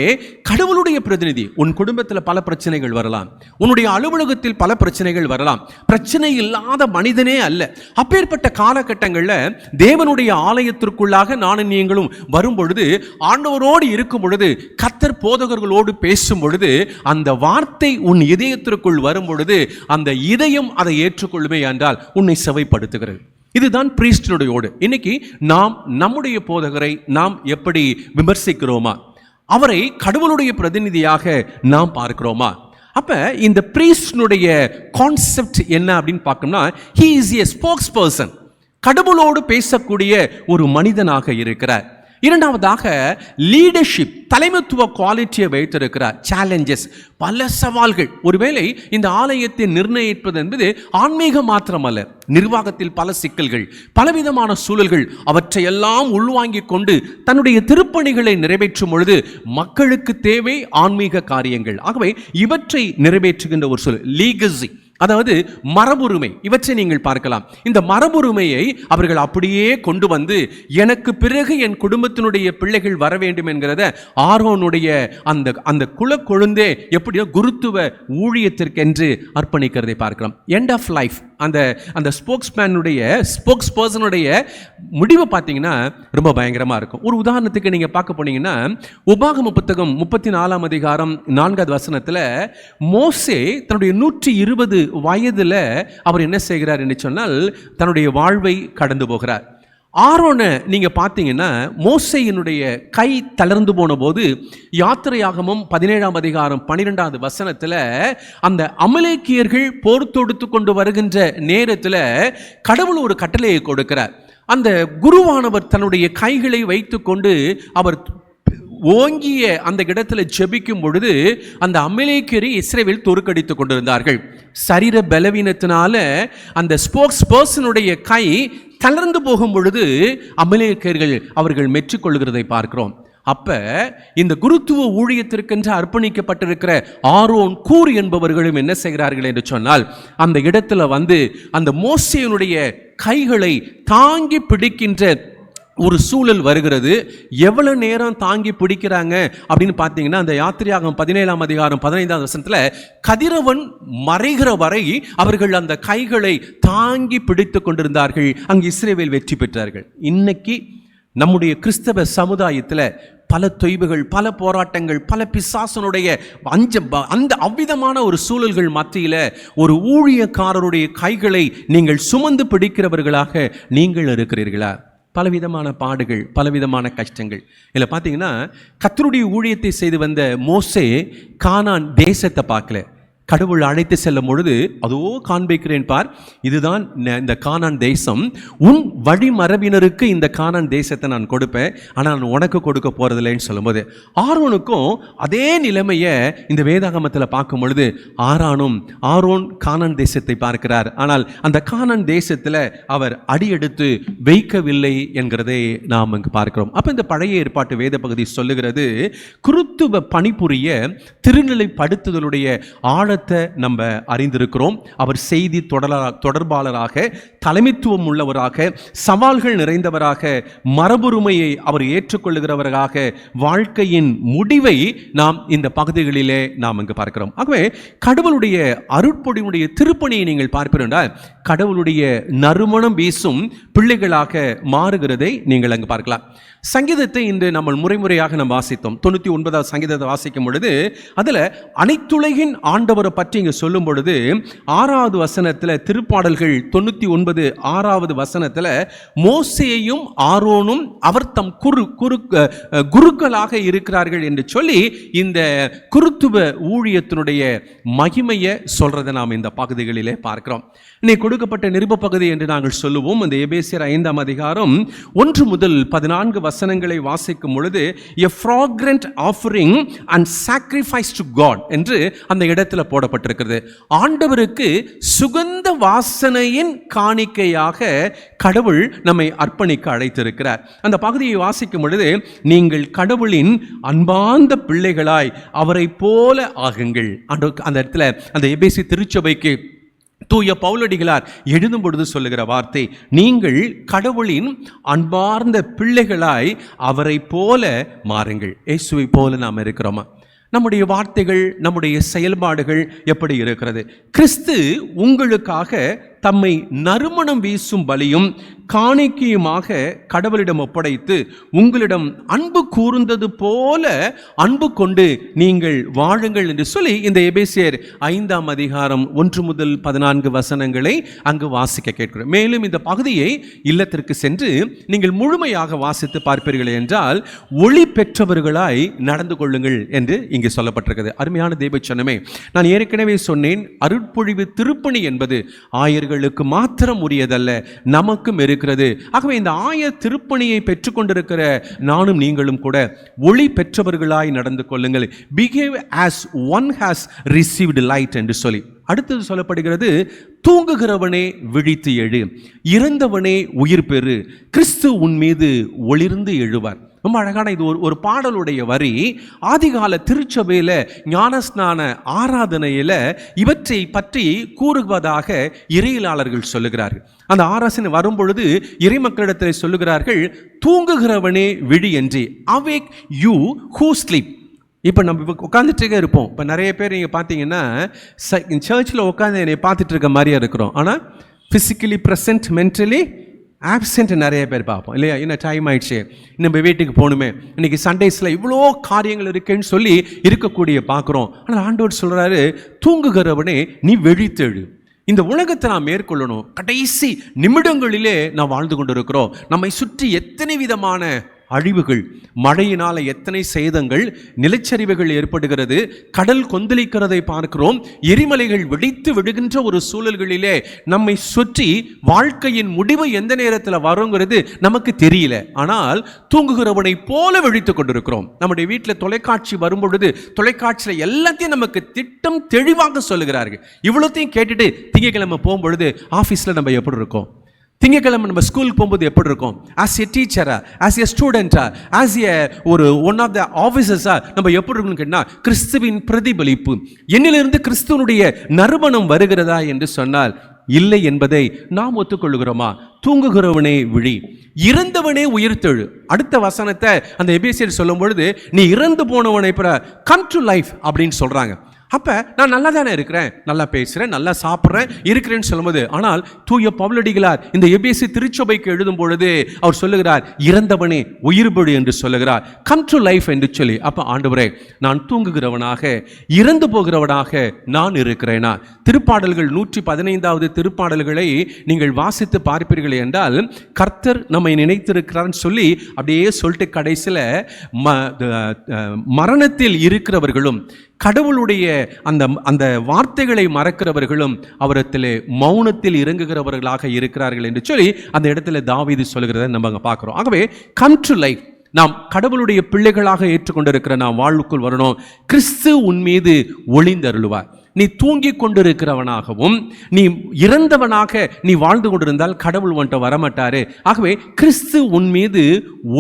கடவுளுடைய பிரதிநிதி. உன் குடும்பத்தில் பல பிரச்சனைகள் வரலாம், உன்னுடைய அலுவலகத்தில் பல பிரச்சனைகள் வரலாம், பிரச்சனை இல்லாத மனிதனே அல்ல. அப்பேற்பட்ட காலகட்டங்களில் தேவனுடைய ஆலயத்திற்குள்ளாக நானும் நீங்களும் வரும் பொழுது, ஆண்டவரோடு இருக்கும் பொழுது, கர்த்தர் போதகர்களோடு பேசும் பொழுது, அந்த வார்த்தை உன் இதயத்திற்குள் வரும் பொழுது அந்த இதயம் அதை ஏற்றுக்கொள்ளுமே என்றால் உன்னை செவைப்படுத்துகிறது. இதுதான் பிரீஸ்டினுடையோடு. இன்னைக்கு நாம் நம்முடைய போதகரை நாம் எப்படி விமர்சிக்கிறோமா? அவரை கடவுளுடைய பிரதிநிதியாக நாம் பார்க்கிறோமா? அப்ப இந்த பிரீஸ்டினுடைய கான்செப்ட் என்ன அப்படின்னு பார்க்கணும்னா, he is a spokesperson, கடவுளோடு பேசக்கூடிய ஒரு மனிதனாக இருக்கிறார். இரண்டாவதாக லீடர்ஷிப், தலைமைத்துவ குவாலிட்டியை வைத்திருக்கிறார். சேலஞ்சஸ், பல சவால்கள். ஒருவேளை இந்த ஆலயத்தை நிர்ணயிப்பது என்பது ஆன்மீக மாத்திரமல்ல, நிர்வாகத்தில் பல சிக்கல்கள், பலவிதமான சூழல்கள், அவற்றையெல்லாம் உள்வாங்கிக் கொண்டு தன்னுடைய திருப்பணிகளை நிறைவேற்றும் பொழுது மக்களுக்கு தேவை ஆன்மீக காரியங்கள். ஆகவே இவற்றை நிறைவேற்றுகின்ற ஒரு சூழல், லீகசி, அதாவது மரபுரிமை, இவற்றை நீங்கள் பார்க்கலாம். இந்த மரபுரிமையை அவர்கள் அப்படியே கொண்டு வந்து, எனக்கு பிறகு என் குடும்பத்தினுடைய பிள்ளைகள் வர வேண்டும் என்கிறத ஆரோனுடைய அந்த குல கொழுந்தே எப்படியோ குருத்துவ ஊழியத்திற்கென்று அர்ப்பணிக்கிறதை பார்க்கலாம். எண்ட் ஆஃப் லைஃப், அந்த ஸ்போக்ஸ் பர்சனுடைய முடிவை பார்த்தீங்கன்னா ரொம்ப பயங்கரமாக இருக்கும். ஒரு உதாரணத்துக்கு நீங்கள் பார்க்க போனீங்கன்னா, உபாகம புத்தகம் 34ஆம் அதிகாரம் 4வது வசனத்தில் மோசே தன்னுடைய 120 வயதில் அவர் என்ன செய்கிறார் என்று சொன்னால் தன்னுடைய வாழ்வை கடந்து போகிறார். ஆரோனை நீங்க பார்த்தீங்கன்னா, மோசேயினுடைய கை தளர்ந்து போன போது யாத்திரையாகமம் 17ஆம் அதிகாரம் 12வது வசனத்தில் அந்த அமலேக்கியர்கள் போர் தொடுத்து கொண்டு வருகின்ற நேரத்தில் கடவுள் ஒரு கட்டளையை கொடுக்கிறார். அந்த குருவானவர் தன்னுடைய கைகளை வைத்து கொண்டு அவர் ஓங்கிய அந்த இடத்துல ஜெபிக்கும் பொழுது அந்த அமலேக்கியரை இஸ்ரவேல் தோற்கடித்துக் கொண்டிருந்தார்கள். சரீர பலவீனத்தினால அந்த ஸ்போக்ஸ் பர்சனுடைய கை தளர்ந்து போகும் பொழுது அமலேக்கியர்கள் அவர்கள் மெச்சுக்கொள்கிறதை பார்க்கிறோம். அப்ப இந்த குருத்துவ ஊழியத்திற்கென்று அர்ப்பணிக்கப்பட்டிருக்கிற ஆரோன், கூர் என்பவர்களும் என்ன செய்கிறார்கள் என்று சொன்னால், அந்த இடத்துல வந்து அந்த மோசேயினுடைய கைகளை தாங்கி பிடிக்கின்ற ஒரு சூழல் வருகிறது. எவ்வளவு நேரம் தாங்கி பிடிக்கிறாங்க அப்படின்னு பார்த்தீங்கன்னா, அந்த யாத்திரையாகமம் 17ஆம் அதிகாரம் 15வது வசனத்தில் கதிரவன் மறைகிற வரை அவர்கள் அந்த கைகளை தாங்கி பிடித்து கொண்டிருந்தார்கள். அங்கு இஸ்ரவேல் வெற்றி பெற்றார்கள். இன்னைக்கு நம்முடைய கிறிஸ்தவ சமுதாயத்தில் பல தொய்வுகள், பல போராட்டங்கள், பல பிசாசனுடைய அந்த அவ்விதமான ஒரு சூழல்கள் மத்தியில் ஒரு ஊழியக்காரருடைய கைகளை நீங்கள் சுமந்து பிடிக்கிறவர்களாக நீங்கள் இருக்கிறீர்களா? பலவிதமான பாடுகள், பலவிதமான கஷ்டங்கள். இதில் பார்த்தீங்கன்னா கர்த்தருடைய ஊழியத்தை செய்து வந்த மோசே கானான் தேசத்தை பார்க்கல. கடவுள் அழைத்து செல்லும் பொழுது அதோ காண்பிக்கிறேன் பார், இதுதான் இந்த கானான் தேசம், உன் வழிமரபினருக்கு இந்த கானான் தேசத்தை நான் கொடுப்பேன், ஆனால் நான் உனக்கு கொடுக்க போறதில்லைன்னு சொல்லும்போது ஆரோனுக்கும் அதே நிலைமையை இந்த வேதாகமத்தில் பார்க்கும் பொழுது ஆரோன் கானான் தேசத்தை பார்க்கிறார். ஆனால் அந்த கானான் தேசத்தில் அவர் அடியெடுத்து வைக்கவில்லை என்கிறதை நாம் இங்கு பார்க்கிறோம். அப்போ இந்த பழைய ஏற்பாட்டு வேத பகுதி சொல்லுகிறது, கிறிஸ்துவ பணிபுரிய திருநிலைப்படுத்துதலுடைய ஆழத்தை நம்ம அறிந்திருக்கிறோம். அவர் செய்தி தொடர்பாளராக, தலைமைத்துவம் உள்ளவராக, சவால்கள் நிறைந்தவராக, மரபுரிமையை அவர் ஏற்றுக்கொள்ளுகிறவராக, வாழ்க்கையின் முடிவை நாம் இந்த பகுதிகளிலே நாம் இங்கு பார்க்கிறோம். ஆகவே கடவுளுடைய அருட்பொழிவுடைய திருப்பணியை நீங்கள் பார்ப்பீர்கள், கடவுளுடைய நறுமணம் வீசும் பிள்ளைகளாக மாறுகிறதை நீங்கள் அங்கு பார்க்கலாம். சங்கீதத்தை இன்று நம்ம முறையாக நாம் வாசித்தோம். 99வது சங்கீதத்தை வாசிக்கும் பொழுது அதில் அனைத்துலகின் ஆண்டவரை பற்றி இங்கே சொல்லும் பொழுது 6வது வசனத்தில், திருப்பாடல்கள் 99 6வது வசனத்தில், மோசேயும் ஆரோனும் அவர் தம் குருக்களாக இருக்கிறார்கள் என்று சொல்லி இந்த குருத்துவ ஊழியத்தினுடைய மகிமையை சொல்றதை நாம் இந்த பகுதிகளிலே பார்க்கிறோம். இன்னைக்கு கொடுக்கப்பட்ட நிருப பகுதி என்று நாங்கள் சொல்லுவோம். இந்த எபேசியர் 5ஆம் அதிகாரம் 1 முதல் 14 வசனங்களை வாசிக்கும் பொழுது a fragrant offering and sacrifice to God என்று அந்த இடத்துல போடப்பட்டிருக்கிறது. ஆண்டவருக்கு சுகந்த வாசனையின் காணிக்கையாக கடவுள் நம்மை அர்ப்பணிக்க அழைத்திருக்கிறார். அந்த பகுதியை வாசிக்கும் பொழுது, நீங்கள் கடவுளின் அன்பார்ந்த பிள்ளைகளாய் அவரை போல ஆகுங்கள். அந்த இடத்துல அந்த எபேசி திருச்சபைக்கு தூய பவுலடிகளார் எழுதும் பொழுது சொல்லுகிற வார்த்தை, நீங்கள் கடவுளின் அன்பார்ந்த பிள்ளைகளாய் அவரை போல மாறுங்கள். இயேசுவை போல நாம் இருக்கிறோமா? நம்முடைய வார்த்தைகள், நம்முடைய செயல்பாடுகள் எப்படி இருக்கிறது? கிறிஸ்து உங்களுக்காக தம்மை நறுமணம் வீசும் பலியும் காணிக்கையுமாக கடவுளிடம் ஒப்படைத்து உங்களிடம் அன்பு கூர்ந்தது போல அன்பு கொண்டு நீங்கள் வாழுங்கள் என்று சொல்லி இந்த எபேசியர் 5ஆம் அதிகாரம் 1 முதல் 14 வசனங்களை அங்கு வாசிக்க கேட்கிறோம். மேலும் இந்த பகுதியை இல்லத்திற்கு சென்று நீங்கள் முழுமையாக வாசித்து பார்ப்பீர்கள் என்றால் ஒளி பெற்றவர்களாய் நடந்து கொள்ளுங்கள் என்று இங்கு சொல்லப்பட்டிருக்கிறது. அருமையான தேவச்சனமே, நான் ஏற்கனவே சொன்னேன், அருட்பொழிவு திருப்பணி என்பது ஆயர்களுக்கு மாத்திரம் உரியதல்ல, நமக்கும் இருக்கிறது. ஆகவே இந்த ஆய திருப்பணியை பெற்றுக்கொண்டிருக்கிற நானும் நீங்களும் கூட ஒளி பெற்றவர்களாய் நடந்து கொள்ளுங்கள். Behave as one has received light என்று சொல்லி அடுத்தது சொல்லப்படுகிறது, தூங்குகிறவனே விழித்து எழு, இறந்தவனே உயிர் பெறு, கிறிஸ்து உன் மீது ஒளிர்ந்து எழுவார். ரொம்ப அழகான இது ஒரு பாடலுடைய வரி. ஆதிகால திருச்சபையில் ஞானஸ்நான ஆராதனையில் இவற்றை பற்றி கூறுவதாக இறையியலாளர்கள் சொல்லுகிறார்கள். அந்த ஆராசனை வரும்பொழுது இறை மக்களிடத்தில் சொல்லுகிறார்கள், தூங்குகிறவனே விழி என்று, awake you who sleep. இப்போ நம்ம இப்போ உட்காந்துட்டே இருப்போம். இப்போ நிறைய பேர் நீங்கள் பார்த்தீங்கன்னா சர்ச்சில் உட்காந்து என்னை பார்த்துட்டு இருக்க மாதிரியா இருக்கிறோம், ஆனால் ஃபிசிக்கலி ப்ரெசன்ட், மென்டலி ஆப்சென்ட் நிறைய பேர் பார்ப்போம் இல்லையா? என்ன டைம் ஆயிடுச்சு, நம்ம வீட்டுக்கு போகணுமே, இன்னைக்கு சண்டேஸில் இவ்வளோ காரியங்கள் இருக்குன்னு சொல்லி இருக்கக்கூடிய பார்க்குறோம். ஆனால் ஆண்டவர் சொல்கிறாரு, தூங்குகிறவனே நீ விழித்தெழு. இந்த உலகத்தை நாம் மேற்கொள்ளணும். கடைசி நிமிடங்களிலே நாம் வாழ்ந்து கொண்டு இருக்கிறோம். நம்மை சுற்றி எத்தனை விதமான அழிவுகள், மழையினால் எத்தனை சேதங்கள், நிலச்சரிவுகள் ஏற்படுகிறது, கடல் கொந்தளிக்கிறதை பார்க்கிறோம், எரிமலைகள் வெடித்து விடுகின்ற ஒரு சூழல்களிலே நம்மை சுற்றி வாழ்க்கையின் முடிவு எந்த நேரத்தில் வருங்கிறது நமக்கு தெரியல. ஆனால் தூங்குகிறவனை போல விழித்து கொண்டிருக்கிறோம். நம்முடைய வீட்டில் தொலைக்காட்சி வரும்பொழுது தொலைக்காட்சியில் எல்லாத்தையும் நமக்கு திட்டம் தெளிவாக சொல்லுகிறார்கள். இவ்வளோத்தையும் கேட்டுட்டு திங்கட்கிழமை போகும்பொழுது ஆஃபீஸில் நம்ம எப்படி இருக்கோம்? திங்கட்கிழமை நம்ம ஸ்கூலுக்கு போகும்போது எப்படி இருக்கும்? ஆஸ் எ டீச்சரா, ஆஸ் எ ஸ்டூடெண்டா, ஆஸ் எ ஒரு ஒன் ஆஃப் த ஆஃபீஸர்ஸா நம்ம எப்படி இருக்குன்னு கேட்டால், கிறிஸ்துவின் பிரதிபலிப்பு என்னிலிருந்து கிறிஸ்துவனுடைய நறுமணம் வருகிறதா என்று சொன்னால் இல்லை என்பதை நாம் ஒத்துக்கொள்கிறோமா? தூங்குகிறவனே விழி, இறந்தவனே உயிர்த்தெழு. அடுத்த வசனத்தை அந்த எபேசியர் சொல்லும் பொழுது, நீ இறந்து போனவனை கம் டு லைஃப் அப்படின்னு சொல்றாங்க. அப்போ நான் நல்லா தானே இருக்கிறேன், நல்லா பேசுகிறேன், நல்லா சாப்பிட்றேன், இருக்கிறேன்னு சொல்லும்போது, ஆனால் தூய பவுலடிகளார் இந்த எபேசு திருச்சபைக்கு எழுதும் பொழுது அவர் சொல்லுகிறார், இறந்தவனே உயிர்படு என்று சொல்லுகிறார், கம் டு லைஃப் என்று சொல்லி. அப்போ ஆண்டவரே, நான் தூங்குகிறவனாக இறந்து போகிறவனாக நான் இருக்கிறேனா? திருப்பாடல்கள் 115வது திருப்பாடல்களை நீங்கள் வாசித்து பார்ப்பீர்கள் என்றால், கர்த்தர் நம்மை நினைத்திருக்கிறான்னு சொல்லி அப்படியே சொல்லிட்டு கடைசியில் மரணத்தில் இருக்கிறவர்களும் கடவுளுடைய அந்த வார்த்தைகளை மறக்கிறவர்களும் அவரத்திலே மௌனத்தில் இறங்குகிறவர்களாக இருக்கிறார்கள் என்று சொல்லி அந்த இடத்துல தாவீது சொல்கிறத நம்ம அங்கே பார்க்குறோம். ஆகவே கம் டு லைஃப், நாம் கடவுளுடைய பிள்ளைகளாக ஏற்றுக்கொண்டிருக்கிற நாம் வாழ்வுக்குள் வரணும். கிறிஸ்து உன் மீது ஒளிந்தருளுவார். நீ தூங்கி கொண்டிருக்கிறவனாகவும் நீ இறந்தவனாக நீ வாழ்ந்து கொண்டிருந்தால் கடவுள் உன்கிட்ட வரமாட்டாரு. ஆகவே கிறிஸ்து உன் மீது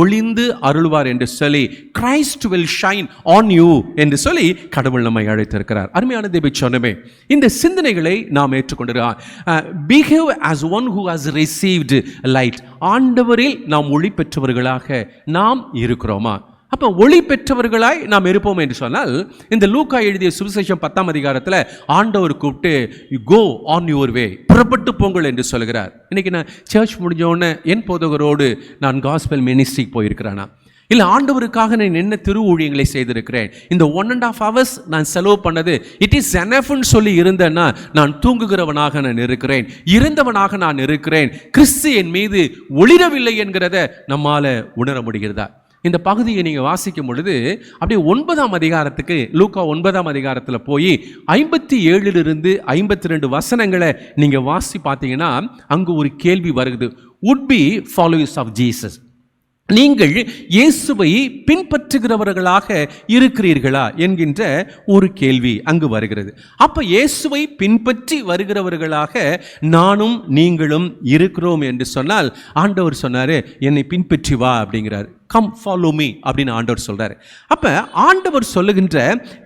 ஒளிந்து அருள்வார் என்று சொல்லி, Christ will shine on you என்று சொல்லி கடவுள் நம்மை அழைத்திருக்கிறார். அருமையான தேவ சொன்னமே, இந்த சிந்தனைகளை நாம் ஏற்றுக்கொண்டிருக்கிறோம். Behave as one who has received light. ஆண்டவரில் நாம் ஒளி பெற்றவர்களாக நாம் இருக்கிறோமா? அப்போ ஒளி பெற்றவர்களாய் நாம் இருப்போம் என்று சொன்னால், இந்த லூக்கா எழுதிய சுவிசேஷம் 10ஆம் அதிகாரத்தில் ஆண்டவர் கூப்பிட்டு கோ ஆன் யுவர் வே, புறப்பட்டு போங்கள் என்று சொல்கிறார். இன்னைக்கு நான் சர்ச் முடிஞ்சோடனே என் போதகரோடு நான் காஸ்பல் மினிஸ்ட்ரிக்கு போயிருக்கிறேனா? இல்லை ஆண்டவருக்காக நான் என்ன திரு ஊழியங்களை செய்திருக்கிறேன்? இந்த 1.5 hours நான் செலவு பண்ணது இட் இஸ் எனஃப்னு சொல்லி இருந்தேன்னா, நான் தூங்குகிறவனாக நான் இருக்கிறேன், இருந்தவனாக நான் இருக்கிறேன், கிறிஸ்து என் மீது ஒளிரவில்லை என்கிறத நம்மால் உணர முடிகிறதா? இந்த பகுதியை நீங்கள் வாசிக்கும் பொழுது அப்படியே 9ஆம் அதிகாரத்துக்கு, லூக்கா 9ஆம் அதிகாரத்தில் போய் 57 52 வசனங்களை நீங்கள் வாசி பார்த்தீங்கன்னா அங்கு ஒரு கேள்வி வருது. would be followers of Jesus. நீங்கள் இயேசுவை பின்பற்றுகிறவர்களாக இருக்கிறீர்களா என்கின்ற ஒரு கேள்வி அங்கு வருகிறது. அப்ப இயேசுவை பின்பற்றி வருகிறவர்களாக நானும் நீங்களும் இருக்கிறோம் என்று சொன்னால், ஆண்டவர் சொன்னாரு, என்னை பின்பற்றி வா அப்படிங்கிறார். கம் ஃபாலோ மீ அப்படின்னு ஆண்டவர் சொல்றாரு. அப்ப ஆண்டவர் சொல்லுகின்ற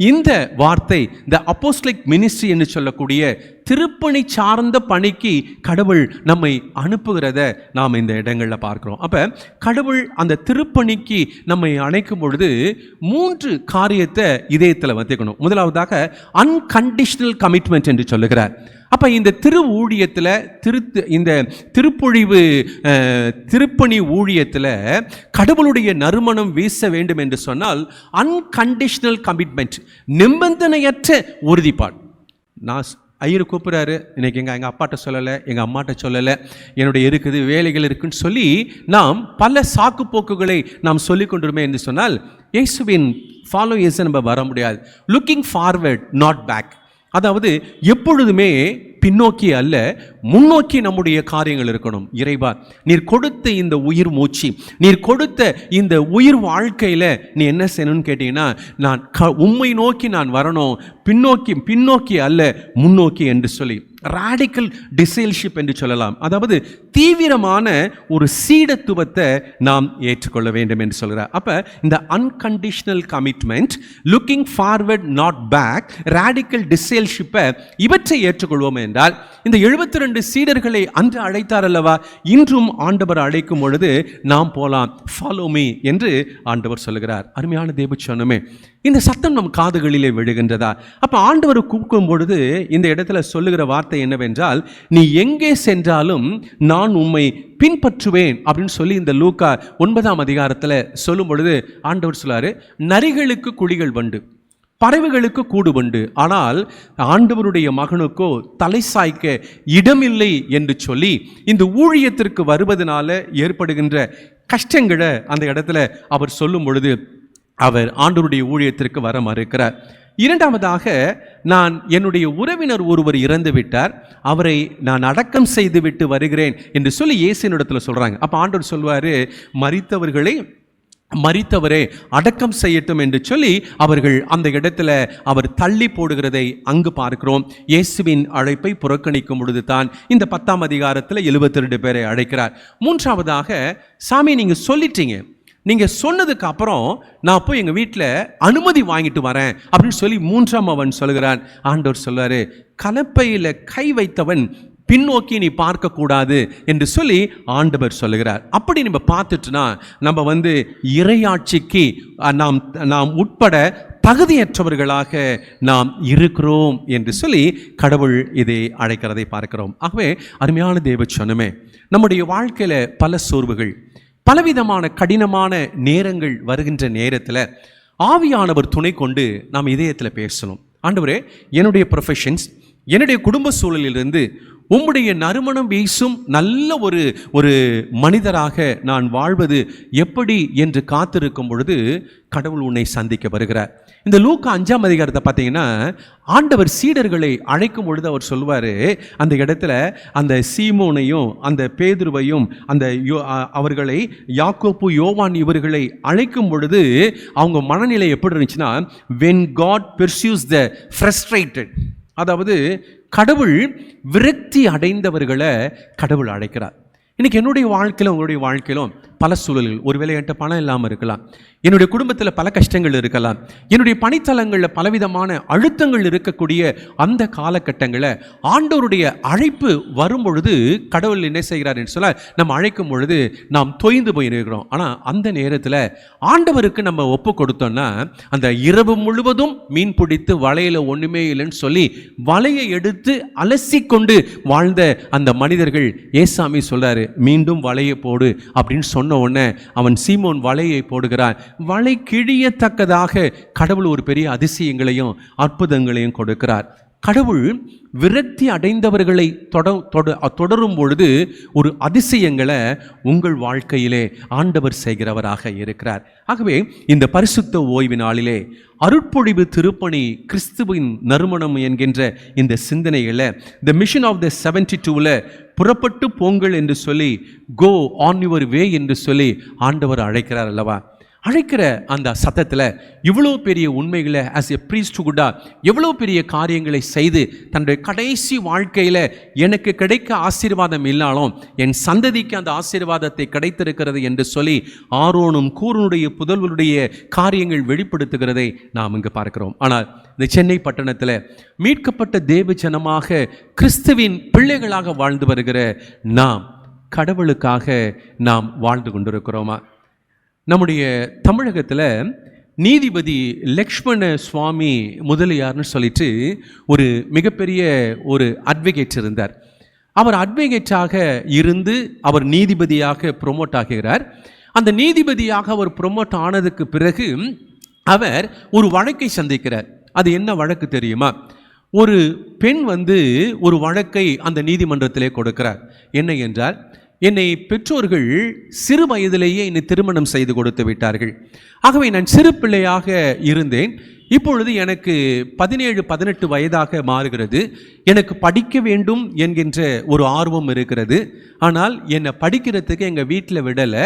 இந்த வார்த்தை, இந்த அப்போஸ்தலிக் மினிஸ்ட்ரி என்று சொல்லக்கூடிய திருப்பணி சார்ந்த பணிக்கு கடவுள் நம்மை அனுப்புகிறத நாம் இந்த இடங்களில் பார்க்கிறோம். அப்ப கடவுள் அந்த திருப்பணிக்கு நம்மை அழைக்கும் பொழுது 3 காரியத்தை இதயத்தில் வச்சுக்கணும். முதலாவதாக அன்கண்டிஷனல் கமிட்மெண்ட் என்று சொல்லுகிறார். அப்போ இந்த திரு ஊழியத்தில் இந்த திருப்பொழிவு திருப்பணி ஊழியத்தில் கடவுளுடைய நறுமணம் வீச வேண்டும் என்று சொன்னால் அன்கண்டிஷனல் கமிட்மெண்ட், நிபந்தனையற்ற உறுதிப்பாடு. நான் ஐயர் கூப்பிட்றாரு, இன்னைக்கு எங்கள் அப்பாட்ட சொல்லலை, எங்கள் அம்மாட்ட சொல்லலை, என்னுடைய இருக்குது வேலைகள் இருக்குன்னு சொல்லி நாம் பல சாக்கு போக்குகளை நாம் சொல்லி கொண்டிருமே என்று சொன்னால் இயேசுவின் ஃபாலோயர்ஸை நம்ம வர முடியாது. லுக்கிங் ஃபார்வர்ட் நாட் பேக், அதாவது எப்பொழுதுமே பின்னோக்கி அல்ல முன்னோக்கி நம்முடைய காரியங்கள் இருக்கணும். இறைவா, நீர் கொடுத்த இந்த உயிர் மூச்சு, நீர் கொடுத்த இந்த உயிர் வாழ்க்கையில் நீ என்ன செய்யணும்னு கேட்டீங்கன்னா, நான் உம்மை நோக்கி நான் வரணும், பின்னோக்கி அல்ல முன்னோக்கி என்று சொல்லி ராடிக்கல் டிசைல்ஷிப் என்று சொல்லலாம். அதாவது தீவிரமான ஒரு சீடத்துவத்தை நாம் ஏற்றுக்கொள்ள வேண்டும் என்று சொல்கிறார். அப்போ இந்த unconditional commitment, looking forward not back, radical டிசைல்ஷிப்பை இவற்றை ஏற்றுக்கொள்வோம் என்றால், இந்த 72 சீடர்களை அன்று அழைத்தார் அல்லவா, இன்றும் ஆண்டவர் அழைக்கும் பொழுது நாம் போலாம், ஃபாலோ மீ என்று ஆண்டவர் சொல்லுகிறார். அருமையான தேவ சொன்னமே, இந்த சத்தம் நம் காதுகளிலே விழுகின்றதா? அப்போ ஆண்டவர் கூப்பிடும் பொழுது இந்த இடத்துல சொல்லுகிற வார்த்தை என்னவென்றால், நீ எங்கே சென்றாலும் நான் உம்மை பின்பற்றுவேன் அப்படின்னு சொல்லி இந்த லூக்கா 9ஆம் அதிகாரத்தில் சொல்லும் பொழுது ஆண்டவர் சொல்லாரு, நரிகளுக்கு குழிகள் உண்டு, பறவைகளுக்கு கூடு உண்டு, ஆனால் ஆண்டவருடைய மகனுக்கோ தலை சாய்க்க இடமில்லை என்று சொல்லி இந்த ஊழியத்திற்கு வருவதனால ஏற்படுகின்ற கஷ்டங்களை அந்த இடத்துல அவர் சொல்லும் பொழுது அவர் ஆண்டவருடைய ஊழியத்திற்கு வர மறுக்கிறார். இரண்டாவதாக, நான் என்னுடைய உறவினர் ஒருவர் இறந்து விட்டார், அவரை நான் அடக்கம் செய்து விட்டு வருகிறேன் என்று சொல்லி இயேசுவின் இடத்துல சொல்றாங்க. அப்போ ஆண்டவர் சொல்வாரு, மரித்தவரே அடக்கம் செய்யட்டும் என்று சொல்லி அவர்கள் அந்த இடத்துல அவர் தள்ளி போடுகிறதை அங்கு பார்க்கிறோம். இயேசுவின் அழைப்பை புறக்கணிக்கும் பொழுது தான் இந்த 10ஆம் அதிகாரத்தில் 72 பேரை அழைக்கிறார். மூன்றாவதாக, சாமி நீங்கள் சொல்லிட்டீங்க, நீங்கள் சொன்னதுக்கு அப்புறம் நான் போய் எங்கள் வீட்டில் அனுமதி வாங்கிட்டு வரேன் அப்படின்னு சொல்லி மூன்றாம் அவன் சொல்கிறான். ஆண்டவர் சொல்வார், கலப்பையில் கை வைத்தவன் பின்னோக்கி நீ பார்க்கக்கூடாது என்று சொல்லி ஆண்டவர் சொல்லுகிறார். அப்படி நம்ம பார்த்துட்டுனா நம்ம இறையாட்சிக்கு நாம் உட்பட தகுதியற்றவர்களாக நாம் இருக்கிறோம் என்று சொல்லி கடவுள் இதை அழைக்கிறதை பார்க்கிறோம். ஆகவே அருமையான தேவ சொன்னமே, நம்முடைய வாழ்க்கையில் பல சோர்வுகள், பலவிதமான கடினமான நேரங்கள் வருகின்ற நேரத்தில் ஆவியானவர் துணை கொண்டு நாம் இதயத்தில் பேசணும். ஆண்டவரே, என்னுடைய ப்ரொஃபஷன்ஸ், என்னுடைய குடும்ப சூழலிலிருந்து உம்முடைய நறுமணம் வீசும் நல்ல ஒரு மனிதராக நான் வாழ்வது எப்படி என்று காத்திருக்கும் பொழுது கடவுள் உன்னை சந்திக்க வருகிறார். இந்த லூக்கா 5ஆம் அதிகாரத்தை பார்த்தீங்கன்னா, ஆண்டவர் சீடர்களை அழைக்கும் பொழுது அவர் சொல்வார், அந்த இடத்துல அந்த சீமோனையும் அந்த பேதுருவையும் அவர்களை யாக்கோப்பு யோவான் இவர்களை அழைக்கும் பொழுது அவங்க மனநிலை எப்படி இருந்துச்சுன்னா, when God pursues the frustrated, அதாவது கடவுள் விரக்தி அடைந்தவர்களை கடவுள் அழைக்கிறார். இன்னைக்கு என்னுடைய வாழ்க்கையிலும் உங்களுடைய வாழ்க்கையிலும் பல சூழல்கள், ஒருவேளை என்கிட்ட பணம் இல்லாமல் இருக்கலாம், என்னுடைய குடும்பத்தில் பல கஷ்டங்கள் இருக்கலாம், என்னுடைய பணித்தலங்களில் பலவிதமான அழுத்தங்கள் இருக்கக்கூடிய அந்த காலகட்டங்களில் ஆண்டவருடைய அழைப்பு வரும் பொழுது கடவுள் என்ன செய்கிறார் என்று சொல்ல, நம்ம அழைக்கும் பொழுது நாம் தொய்ந்து போயிருக்கிறோம். ஆனால் அந்த நேரத்தில் ஆண்டவருக்கு நம்ம ஒப்பு கொடுத்தோம்னா, அந்த இரவு முழுவதும் மீன் பிடித்து வலையில் ஒன்றுமே இல்லைன்னு சொல்லி வலையை எடுத்து அலசி கொண்டு வாழ்ந்த அந்த மனிதர்கள் ஏசாமி சொல்றாரு, மீண்டும் வலையை போடு அப்படின்னு சொன்ன உடனே அவன் சீமோன் வலையை போடுகிறான். வலை கிழியத்தக்கதாக கடவுள் ஒரு பெரிய அதிசயங்களையும் அற்புதங்களையும் கொடுக்கிறார். கடவுள் விரக்தி அடைந்தவர்களை தொடரும் பொழுது ஒரு அதிசயங்களை உங்கள் வாழ்க்கையிலே ஆண்டவர் செய்கிறவராக இருக்கிறார். ஆகவே இந்த பரிசுத்த ஓய்வு நாளிலே அருட்பொழிவு திருப்பணி கிறிஸ்துவின் நறுமணம் என்கின்ற இந்த சிந்தனைகளை த மிஷன் ஆஃப் த 72ல புறப்பட்டு போங்கள் என்று சொல்லி, கோ ஆன் யுவர் வே என்று சொல்லி ஆண்டவர் அழைக்கிறார் அல்லவா? அழைக்கிற அந்த சத்தத்தில் இவ்வளோ பெரிய உண்மைகளை ஆஸ் எ ப்ரீஸ்ட்ஹுட்டா எவ்வளோ பெரிய காரியங்களை செய்து தன்னுடைய கடைசி வாழ்க்கையில் எனக்கு கிடைக்க ஆசீர்வாதம் இல்லாலும் என் சந்ததிக்கு அந்த ஆசீர்வாதத்தை கிடைத்திருக்கிறது என்று சொல்லி ஆரோனும் கூரனுடைய புதல்வருடைய காரியங்கள் வெளிப்படுத்துகிறதை நாம் இங்கு பார்க்கிறோம். ஆனால் இந்த சென்னை பட்டணத்தில் மீட்கப்பட்ட தேவ ஜனமாக கிறிஸ்துவின் பிள்ளைகளாக வாழ்ந்து வருகிற நாம் கடவுளுக்காக நாம் வாழ்ந்து கொண்டிருக்கிறோமா? நம்முடைய தமிழகத்தில் நீதிபதி லக்ஷ்மண சுவாமி முதலியார்னு சொல்லிட்டு ஒரு மிகப்பெரிய ஒரு அட்வொகேட் இருந்தார். அவர் அட்வொகேட்டாக இருந்து அவர் நீதிபதியாக ப்ரொமோட் ஆகிறார். அந்த நீதிபதியாக அவர் ப்ரொமோட் ஆனதுக்கு பிறகு அவர் ஒரு வழக்கை சந்திக்கிறார். அது என்ன வழக்கு தெரியுமா? ஒரு பெண் ஒரு வழக்கை அந்த நீதிமன்றத்திலே கொடுக்கிறார். என்ன என்றால், என்னை பெற்றோர்கள் சிறு வயதிலேயே என்னை திருமணம் செய்து கொடுத்து விட்டார்கள். ஆகவே நான் சிறு பிள்ளையாக இருந்தேன். இப்பொழுது எனக்கு 17-18 வயதாக மாறுகிறது. எனக்கு படிக்க வேண்டும் என்கின்ற ஒரு ஆர்வம் இருக்கிறது. ஆனால் என்னை படிக்கிறதுக்கு எங்கள் வீட்டில் விடலை.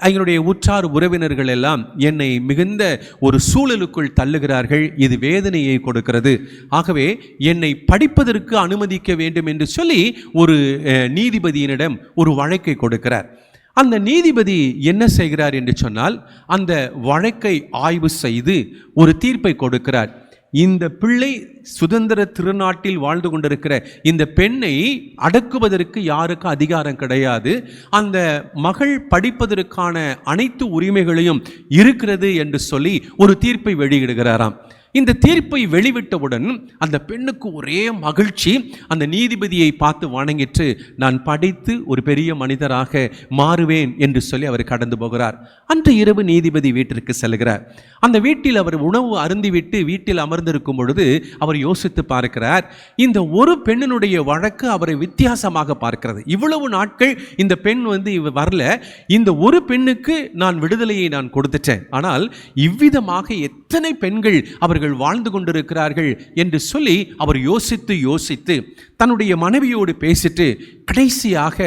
எங்களுடைய உற்றார் உறவினர்கள் எல்லாம் என்னை மிகுந்த ஒரு சூழலுக்குள் தள்ளுகிறார்கள். இது வேதனையை கொடுக்கிறது. ஆகவே என்னை படிப்பதற்கு அனுமதிக்க வேண்டும் என்று சொல்லி ஒரு நீதிபதியினிடம் ஒரு வழக்கை கொடுக்கிறார். அந்த நீதிபதி என்ன செய்கிறார் என்று சொன்னால், அந்த வழக்கை ஆய்வு செய்து ஒரு தீர்ப்பை கொடுக்கிறார். இந்த பிள்ளை சுதந்திர திருநாட்டில் வாழ்ந்து கொண்டிருக்கிற இந்த பெண்ணை அடக்குவதற்கு யாருக்கும் அதிகாரம் கிடையாது. அந்த மகள் படிப்பதற்கான அனைத்து உரிமைகளையும் இருக்கிறது என்று சொல்லி ஒரு தீர்ப்பை வெளியிடுகிறாராம். இந்த தீர்ப்பை வெளிவிட்டவுடன் அந்த பெண்ணுக்கு ஒரே மகிழ்ச்சி. அந்த நீதிபதியை பார்த்து வணங்கிட்டு, நான் படித்து ஒரு பெரிய மனிதராக மாறுவேன் என்று சொல்லி அவர் கடந்து போகிறார். அன்று இரவு நீதிபதி வீட்டிற்கு செல்கிறார். அந்த வீட்டில் அவர் உணவு அருந்திவிட்டு வீட்டில் அமர்ந்திருக்கும் பொழுது அவர் யோசித்து பார்க்கிறார். இந்த ஒரு பெண்ணினுடைய வழக்கு அவரை வித்தியாசமாக பார்க்கிறது. இவ்வளவு நாட்கள் இந்த பெண் வரல, இந்த ஒரு பெண்ணுக்கு நான் விடுதலையை நான் கொடுத்துட்டேன். ஆனால் இவ்விதமாக எத்தனை பெண்கள் அவர்கள் வாழ்ந்து கொண்டிருக்கிறார்கள் என்று சொல்லி அவர் யோசித்து தன்னுடைய மனைவியோடு பேசிட்டு கடைசியாக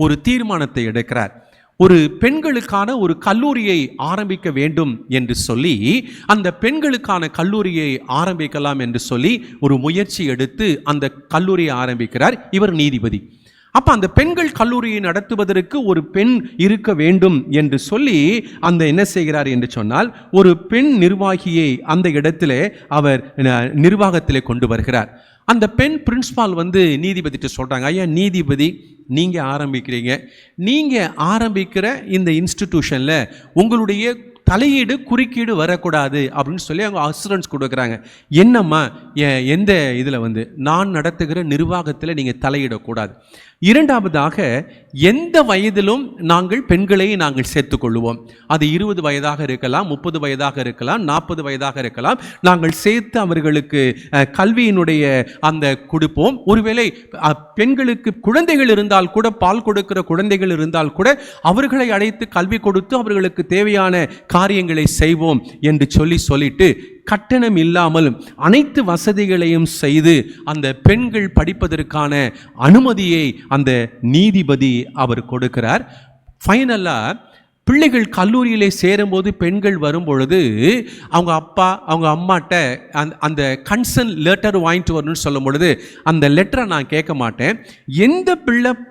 ஒரு தீர்மானத்தை எடுக்கிறார். ஒரு பெண்களுக்கான ஒரு கல்லூரியை ஆரம்பிக்க வேண்டும் என்று சொல்லி அந்த பெண்களுக்கான கல்லூரியை ஆரம்பிக்கலாம் என்று சொல்லி ஒரு முயற்சி எடுத்து அந்த கல்லூரியை ஆரம்பிக்கிறார் இவர் நீதிபதி. அப்போ அந்த பெண்கள் கல்லூரியை நடத்துவதற்கு ஒரு பெண் இருக்க வேண்டும் என்று சொல்லி அந்த என்ன செய்கிறார் என்று சொன்னால், ஒரு பெண் நிர்வாகியை அந்த இடத்துல அவர் நிர்வாகத்திலே கொண்டு வருகிறார். அந்த பெண் பிரின்சிபால் நீதிபதிட்டு சொல்கிறாங்க, ஐயா நீதிபதி, நீங்கள் ஆரம்பிக்கிறீங்க, நீங்கள் ஆரம்பிக்கிற இந்த இன்ஸ்டிடியூஷனில் உங்களுடைய தலையீடு குறுக்கீடு வரக்கூடாது அப்படின்னு சொல்லி அவங்க அசூரன்ஸ் கொடுக்குறாங்க. என்னம்மா எந்த இதில் நான் நடத்துகிற நிர்வாகத்தில் நீங்கள் தலையிடக்கூடாது. இரண்டாவதாக, எந்த வயதிலும் நாங்கள் பெண்களை நாங்கள் சேர்த்துக்கொள்வோம். அது 20 வயதாக இருக்கலாம், 30 வயதாக இருக்கலாம், 40 வயதாக இருக்கலாம். நாங்கள் சேர்த்து அவர்களுக்கு கல்வியினுடைய அந்த கொடுப்போம். ஒருவேளை பெண்களுக்கு குழந்தைகள் இருந்தால் கூட, பால் கொடுக்கிற குழந்தைகள் இருந்தால் கூட, அவர்களை அழைத்து கல்வி கொடுத்து அவர்களுக்கு தேவையான காரியங்களை செய்வோம் என்று சொல்லிட்டு கட்டணம் இல்லாமல் அனைத்து வசதிகளையும் செய்து அந்த பெண்கள் படிப்பதற்கான அனுமதியை அந்த நீதிபதி அவர் கொடுக்கிறார். ஃபைனலாக பிள்ளைகள் கல்லூரியிலே சேரும்போது பெண்கள் வரும்பொழுது அவங்க அப்பா அவங்க அம்மாட்ட அந்த கன்சர்ன் லெட்டர் வாங்கிட்டு வரணும்னு சொல்லும் பொழுது அந்த லெட்டரை நான் கேட்க மாட்டேன், எந்த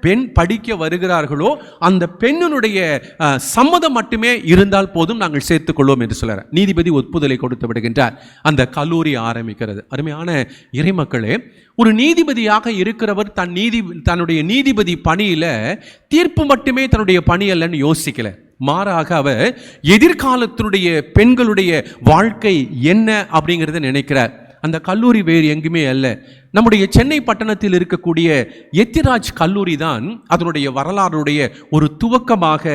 பெண் படிக்க வருகிறார்களோ அந்த பெண்ணினுடைய சம்மதம் மட்டுமே இருந்தால் போதும் நாங்கள் சேர்த்துக்கொள்வோம் என்று சொல்கிறார். நீதிபதி ஒப்புதலை கொடுத்து விடுகின்றார். அந்த கல்லூரி ஆரம்பிக்கிறது. அருமையான இறைமக்களே, ஒரு நீதிபதியாக இருக்கிறவர் தன்னுடைய நீதிபதி பணியில் தீர்ப்பு மட்டுமே தன்னுடைய பணி அல்லன்னு யோசிக்கல. மாறாக அவர் எதிர்காலத்தினுடைய பெண்களுடைய வாழ்க்கை என்ன அப்படிங்கிறத நினைக்கிறார். அந்த கல்லூரி வேறு எங்குமே அல்ல, நம்முடைய சென்னை பட்டணத்தில் இருக்கக்கூடிய எத்திராஜ் கல்லூரி தான் அதனுடைய வரலாறுடைய ஒரு துவக்கமாக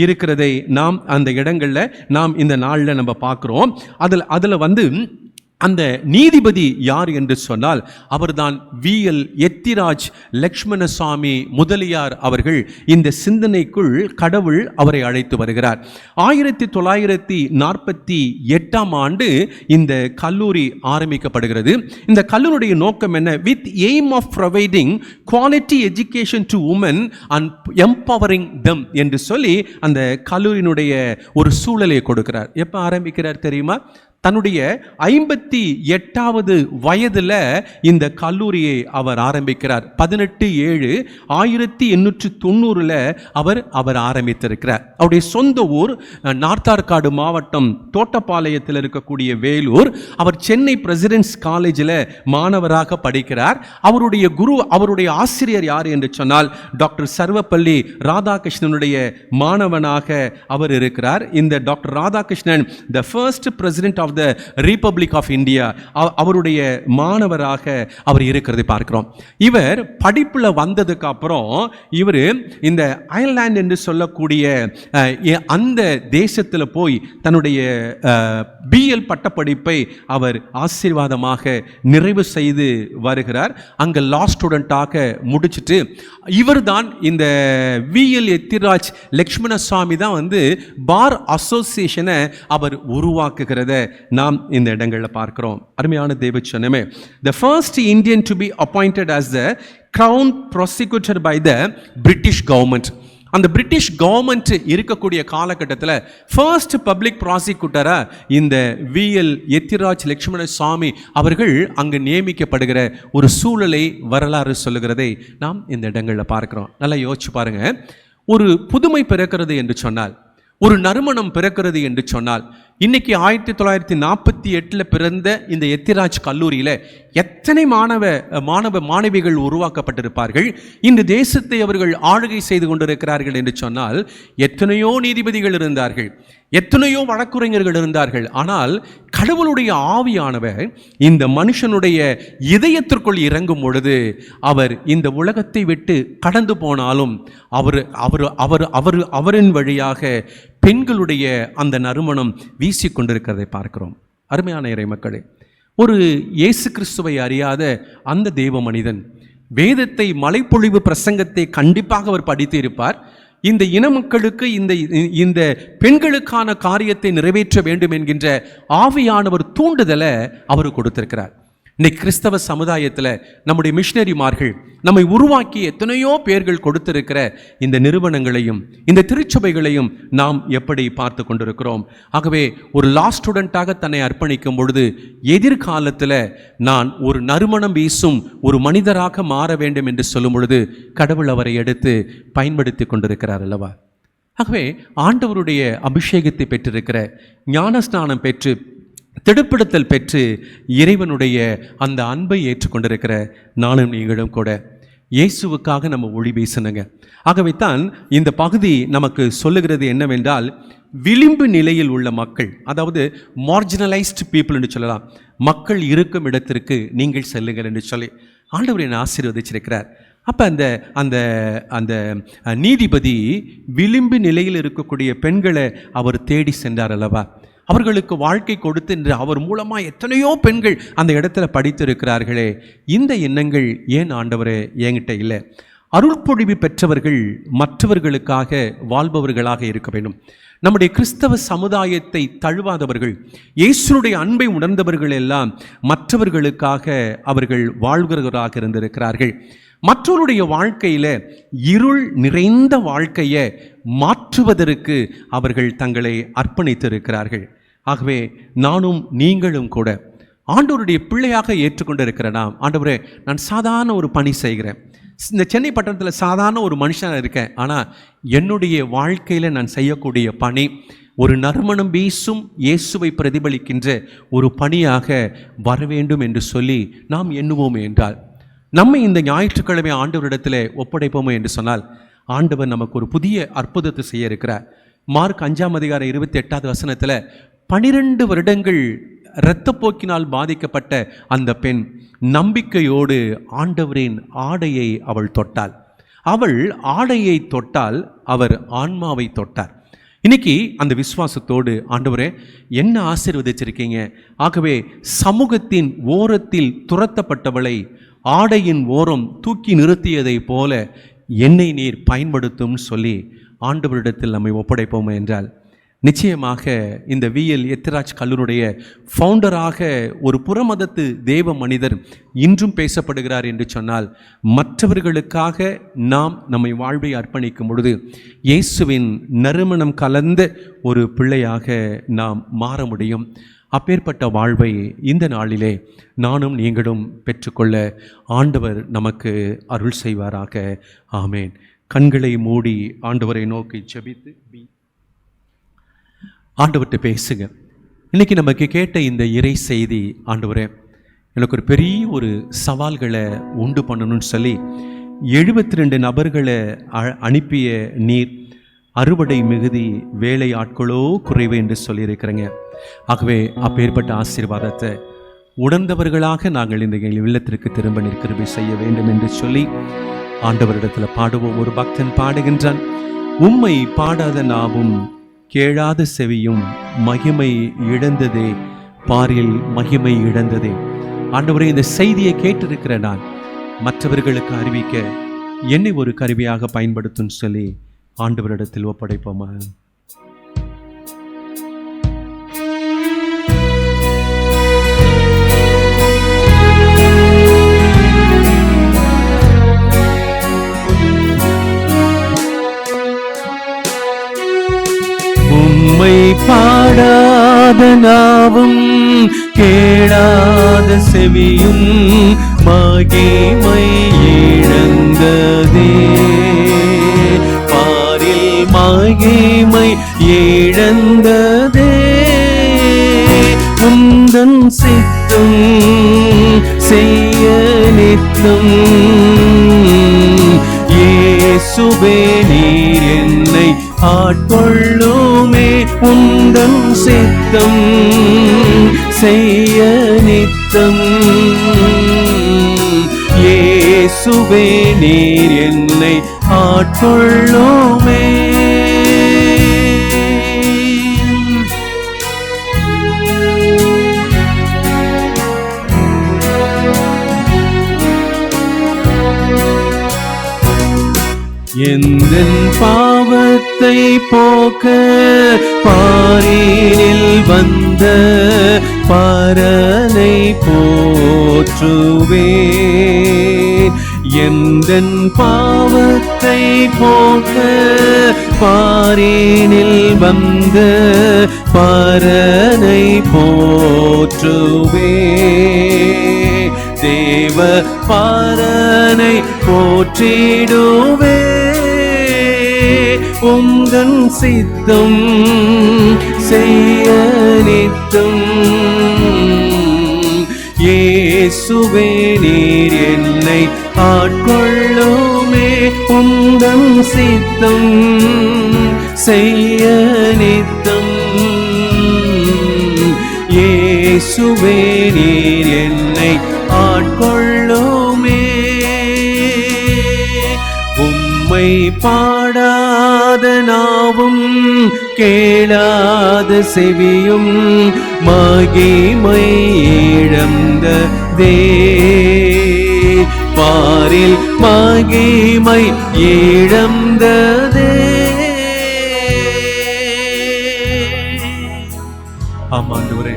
இருக்கிறதை நாம் அந்த இடங்களில் நாம் இந்த நாளில் நம்ம பார்க்குறோம். அதில் அந்த நீதிபதி யார் என்று சொன்னால் அவர்தான் VL எத்திராஜ் லக்ஷ்மணசாமி முதலியார் அவர்கள். இந்த சிந்தனைக்குள் கடவுள் அவரை அழைத்து வருகிறார். 1948ஆம் ஆண்டு இந்த கல்லூரி ஆரம்பிக்கப்படுகிறது. இந்த கல்லூரியுடைய நோக்கம் என்ன? With aim of providing quality education to women and empowering them என்று சொல்லி அந்த கல்லூரியினுடைய ஒரு சூழலை கொடுக்கிறார். எப்போ ஆரம்பிக்கிறார் தெரியுமா? தன்னுடைய 58வது வயதில் இந்த கல்லூரியை அவர் ஆரம்பிக்கிறார். 18/7/1890 அவர் ஆரம்பித்திருக்கிறார். அவருடைய சொந்த ஊர் நார்த்தார்காடு மாவட்டம் தோட்டப்பாளையத்தில் இருக்கக்கூடிய வேலூர். அவர் சென்னை பிரசிடென்ட்ஸ் காலேஜில் மாணவராக படிக்கிறார். அவருடைய ஆசிரியர் யார் என்று சொன்னால் டாக்டர் சர்வப்பள்ளி ராதாகிருஷ்ணனுடைய மாணவனாக அவர் இருக்கிறார். இந்த doctor Radhakrishnan the first president of the republic of India, அவருடைய மாணவராக அவர் இருக்கிறதை பார்க்கிறோம். இவர் படிப்புல வந்ததுக்கு அப்புறம் இவர் இந்த அயர்லாந்து என்று சொல்லக்கூடிய அந்த தேசத்தில் போய் தன்னுடைய BL பட்டப்படிப்பை அவர் ஆசீர்வாதமாக நிறைவு செய்து வருகிறார். அங்க லா ஸ்டூடெண்டாக முடிச்சுட்டு இவர் தான் இந்த VL எத்திராஜ் லக்ஷ்மணசாமி தான் பார் அசோசியேஷனை அவர் உருவாக்குகிறத நாம் இந்த இடங்களில் பார்க்கிறோம். அருமையான தேவச்சனமே, the first Indian to be appointed as the crown prosecutor by the British government. அந்த பிரிட்டிஷ் கவர்மெண்ட் இருக்கக்கூடிய காலகட்டத்தில் ஃபர்ஸ்ட் பப்ளிக் ப்ராசிக்யூட்டராக இந்த VL எத்திராஜ் லக்ஷ்மணசாமி அவர்கள் அங்கு நியமிக்கப்படுகிற ஒரு சூழலை வரலாறு சொல்லுகிறதை நாம் இந்த இடங்களில் பார்க்கிறோம். நல்லா யோசிச்சு பாருங்க. ஒரு புதுமை பிறக்கிறது என்று சொன்னால், ஒரு நறுமணம் பிறக்கிறது என்று சொன்னால், இன்னைக்கு 1948 பிறந்த இந்த எத்திராஜ் கல்லூரியில் எத்தனை மாணவிகள் உருவாக்கப்பட்டிருப்பார்கள். இந்த தேசத்தை அவர்கள் ஆளுகை செய்து கொண்டிருக்கிறார்கள் என்று சொன்னால், எத்தனையோ நீதிபதிகள் இருந்தார்கள், எத்தனையோ வழக்குரைஞர்கள் இருந்தார்கள். ஆனால் கடவுளுடைய ஆவியானவர் இந்த மனுஷனுடைய இதயத்திற்குள் இறங்கும் பொழுது அவர் இந்த உலகத்தை விட்டு கடந்து போனாலும் அவரின் வழியாக பெண்களுடைய அந்த நறுமணம் வீசிக்கொண்டிருக்கிறதை பார்க்கிறோம். அருமையான இறை மக்களே, ஒரு இயேசு கிறிஸ்துவை அறியாத அந்த தேவ மனிதன் வேதத்தை, மலைப்பொழிவு பிரசங்கத்தை கண்டிப்பாக அவர் படித்து இருப்பார். இந்த இன மக்களுக்கு இந்த பெண்களுக்கான காரியத்தை நிறைவேற்ற வேண்டும் என்கின்ற ஆவியானவர் தூண்டுதலை அவர் கொடுத்திருக்கிறார். இன்னைக்கு கிறிஸ்தவ சமுதாயத்தில் நம்முடைய மிஷனரிமார்கள் நம்மை உருவாக்கி எத்தனையோ பேர்கள் கொடுத்திருக்கிற இந்த நிறுவனங்களையும் இந்த திருச்சபைகளையும் நாம் எப்படி பார்த்து கொண்டிருக்கிறோம். ஆகவே ஒரு லா ஸ்டூடெண்ட்டாக தன்னை அர்ப்பணிக்கும் பொழுது எதிர்காலத்தில் நான் ஒரு நறுமணம் வீசும் ஒரு மனிதராக மாற வேண்டும் என்று சொல்லும் பொழுது கடவுள் அவரை எடுத்து பயன்படுத்தி கொண்டிருக்கிறார் அல்லவா? ஆகவே ஆண்டவருடைய அபிஷேகத்தை பெற்றிருக்கிற, ஞானஸ்நானம் பெற்று, திடுப்படுத்தல் பெற்று இறைவனுடைய அந்த அன்பை ஏற்றுக்கொண்டிருக்கிற நானும் நீங்களும் கூட இயேசுவுக்காக நம்ம ஒளி வீசணுங்க. ஆகவே தான் இந்த பகுதி நமக்கு சொல்லுகிறது என்னவென்றால், விளிம்பு நிலையில் உள்ள மக்கள், அதாவது மார்ஜினலைஸ்டு பீப்புள் என்று சொல்லலாம், மக்கள் இருக்கும் இடத்திற்கு நீங்கள் செல்லுங்கள் என்று சொல்லி ஆண்டவர் என்னை ஆசீர்வதிச்சிருக்கிறார். அப்போ அந்த அந்த அந்த நீதிபதி விளிம்பு நிலையில் இருக்கக்கூடிய பெண்களை அவர் தேடி சென்றார் அல்லவா, அவர்களுக்கு வாழ்க்கை கொடுத்து என்று அவர் மூலமாக எத்தனையோ பெண்கள் அந்த இடத்துல படித்திருக்கிறார்களே. இந்த எண்ணங்கள் ஏன் ஆண்டவரே என்கிட்ட இல்லை? அருள்பொழிவு பெற்றவர்கள் மற்றவர்களுக்காக வாழ்பவர்களாக இருக்க வேண்டும். நம்முடைய கிறிஸ்தவ சமுதாயத்தை தழுவாதவர்கள், இயேசுனுடைய அன்பை உணர்ந்தவர்கள் எல்லாம் மற்றவர்களுக்காக அவர்கள் வாழ்கிறவர்களாக இருந்திருக்கிறார்கள். மற்றவருடைய வாழ்க்கையில் இருள் நிறைந்த வாழ்க்கையை மாற்றுவதற்கு அவர்கள் தங்களை அர்ப்பணித்திருக்கிறார்கள். ஆகவே நானும் நீங்களும் கூட ஆண்டவருடைய பிள்ளையாக ஏற்றுக்கொண்டிருக்கிற நாம், ஆண்டவரே நான் சாதாரண ஒரு பணி செய்கிறேன், இந்த சென்னை பட்டணத்தில் சாதாரண ஒரு மனுஷனாக இருக்கேன், ஆனால் என்னுடைய வாழ்க்கையில் நான் செய்யக்கூடிய பணி ஒரு நறுமணம் வீசும் இயேசுவை பிரதிபலிக்கின்ற ஒரு பணியாக வர வேண்டும் என்று சொல்லி நாம் எண்ணுவோம் என்றால், நம்மை இந்த ஞாயிற்றுக்கிழமை ஆண்டவரிடத்தில் ஒப்படைப்போமே என்று சொன்னால், ஆண்டவர் நமக்கு ஒரு புதிய அற்புதத்தை செய்ய இருக்கிறார். மார்க் 5:28 12 வருடங்கள் இரத்தப்போக்கினால் பாதிக்கப்பட்ட அந்த பெண் நம்பிக்கையோடு ஆண்டவரின் ஆடையை அவள் தொட்டாள். அவள் ஆடையை தொட்டால் அவர் ஆன்மாவை தொட்டார். இன்னைக்கு அந்த விசுவாசத்தோடு, ஆண்டவரே என்ன ஆசீர்வதிச்சிருக்கீங்க, ஆகவே சமூகத்தின் ஓரத்தில் துரத்தப்பட்டவளை ஆடையின் ஓரம் தூக்கி நிறுத்தியதை போல என்னை நீர் பயன்படுத்தும் சொல்லி ஆண்டவரிடத்தில் நம்மை ஒப்படைப்போம் என்றால், நிச்சயமாக இந்த விஎல் எத்திராஜ் கல்லூருடைய ஃபவுண்டராக ஒரு புறமதத்து தேவ மனிதர் இன்றும் பேசப்படுகிறார் என்று சொன்னால், மற்றவர்களுக்காக நாம் நம்மை வாழ்வை அர்ப்பணிக்கும் பொழுது இயேசுவின் நறுமணம் கலந்த ஒரு பிள்ளையாக நாம் மாற முடியும். அப்பேற்பட்ட வாழ்வை இந்த நாளிலே நானும் நீங்களும் பெற்றுக்கொள்ள ஆண்டவர் நமக்கு அருள் செய்வாராக. ஆமேன். கண்களை மூடி ஆண்டவரை நோக்கி ஜெபித்து ஆண்டவர்கிட்ட பேசுங்க. இன்னைக்கு நமக்கு கேட்ட இந்த இறை செய்தி, ஆண்டவரே எனக்கு ஒரு பெரிய ஒரு சவால்களை உண்டு பண்ணணும்னு சொல்லி 72 நபர்களை அனுப்பிய நீர், அறுவடை மிகுதி வேலை ஆட்களோ குறைவு என்று சொல்லியிருக்கிறேங்க. ஆகவே அப்பேற்பட்ட ஆசீர்வாதத்தை உணர்ந்தவர்களாக நாங்கள் இந்த இல்லத்திற்கு திரும்ப நிற்கிருபை செய்ய வேண்டும் என்று சொல்லி ஆண்டவரிடத்தில் பாடுவோம். ஒரு பக்தன் பாடுகின்றான், உம்மை பாடாத நாவும் கேளாத செவியும் மகிமை இழந்ததே, பாரில் மகிமை இழந்ததே. ஆண்டவரே, இந்த செய்தியை கேட்டிருக்கிற நான் மற்றவர்களுக்கு அறிவிக்க என்னை ஒரு கருவியாக பயன்படுத்தும் சொல்லி ஆண்டவரிடத்தில் ஒப்படைப்போமா. உம்மை பாடாத நாவும் கேளாத செவியும் மகிமை இழந்ததே, பாரில் மகிமை இழந்ததே. உந்தன் சித்தம் செய்ய நித்தம் இயேசுவே நீர் என்னை ஆட்கொள்ளுமே. உந்தன் சித்தம் செய்ய நித்தம் இயேசுவே நீர் என்னை ஆட்கொள்ளுமே. எந்தன் பாவத்தை போக்க பாரினில் வந்த பரனை போற்றுவேன். எந்தன் பாவத்தை போக்க பாரினில் வந்த பரனை போற்றுவேன். தேவ பரனை போற்றிடுவே. உந்தன் சித்தம் செய்ய நித்தம் இயேசுவே நீர் என்னை ஆட்கொள்ளுமே உந்தம் சித்தம் செய்ய நித்தம். இயேசுவே நீர் என்னை ஆட்கொள்ளுமே. உம்மை பாடாத நாவும் கேளாத செவியும் மகிமை இழந்ததே. பாரில் மகிமை இழந்ததே. ஆமாண்டவரே,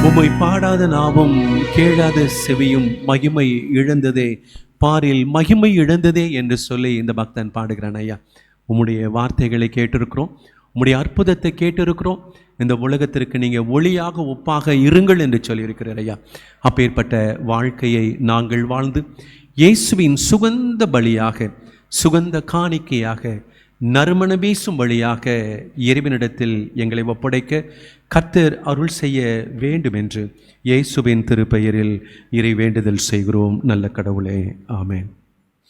உம்மை பாடாத நாவும் கேளாத செவியும் மகிமை இழந்ததே, பாரில் மகிமை இழந்ததே என்று சொல்லி இந்த பக்தன் பாடுகிறான். ஐயா, உம்முடைய வார்த்தைகளை கேட்டிருக்கிறோம், உம்முடைய அற்புதத்தை கேட்டிருக்கிறோம். இந்த உலகத்திற்கு நீங்கள் ஒளியாக ஒப்பாக இருங்கள் என்று சொல்லியிருக்கிறார் ஐயா. அப்பேற்பட்ட வாழ்க்கையை நாங்கள் வாழ்ந்து இயேசுவின் சுகந்த பலியாக, சுகந்த காணிக்கையாக, நறுமண வீசும் வழியாக இறைவனிடத்தில் எங்களை ஒப்படைக்க கர்த்தர் அருள் செய்ய வேண்டும் என்று இயேசுவின் திருப்பெயரில் இறை வேண்டுதல் செய்கிறோம் நல்ல கடவுளே. ஆமென்.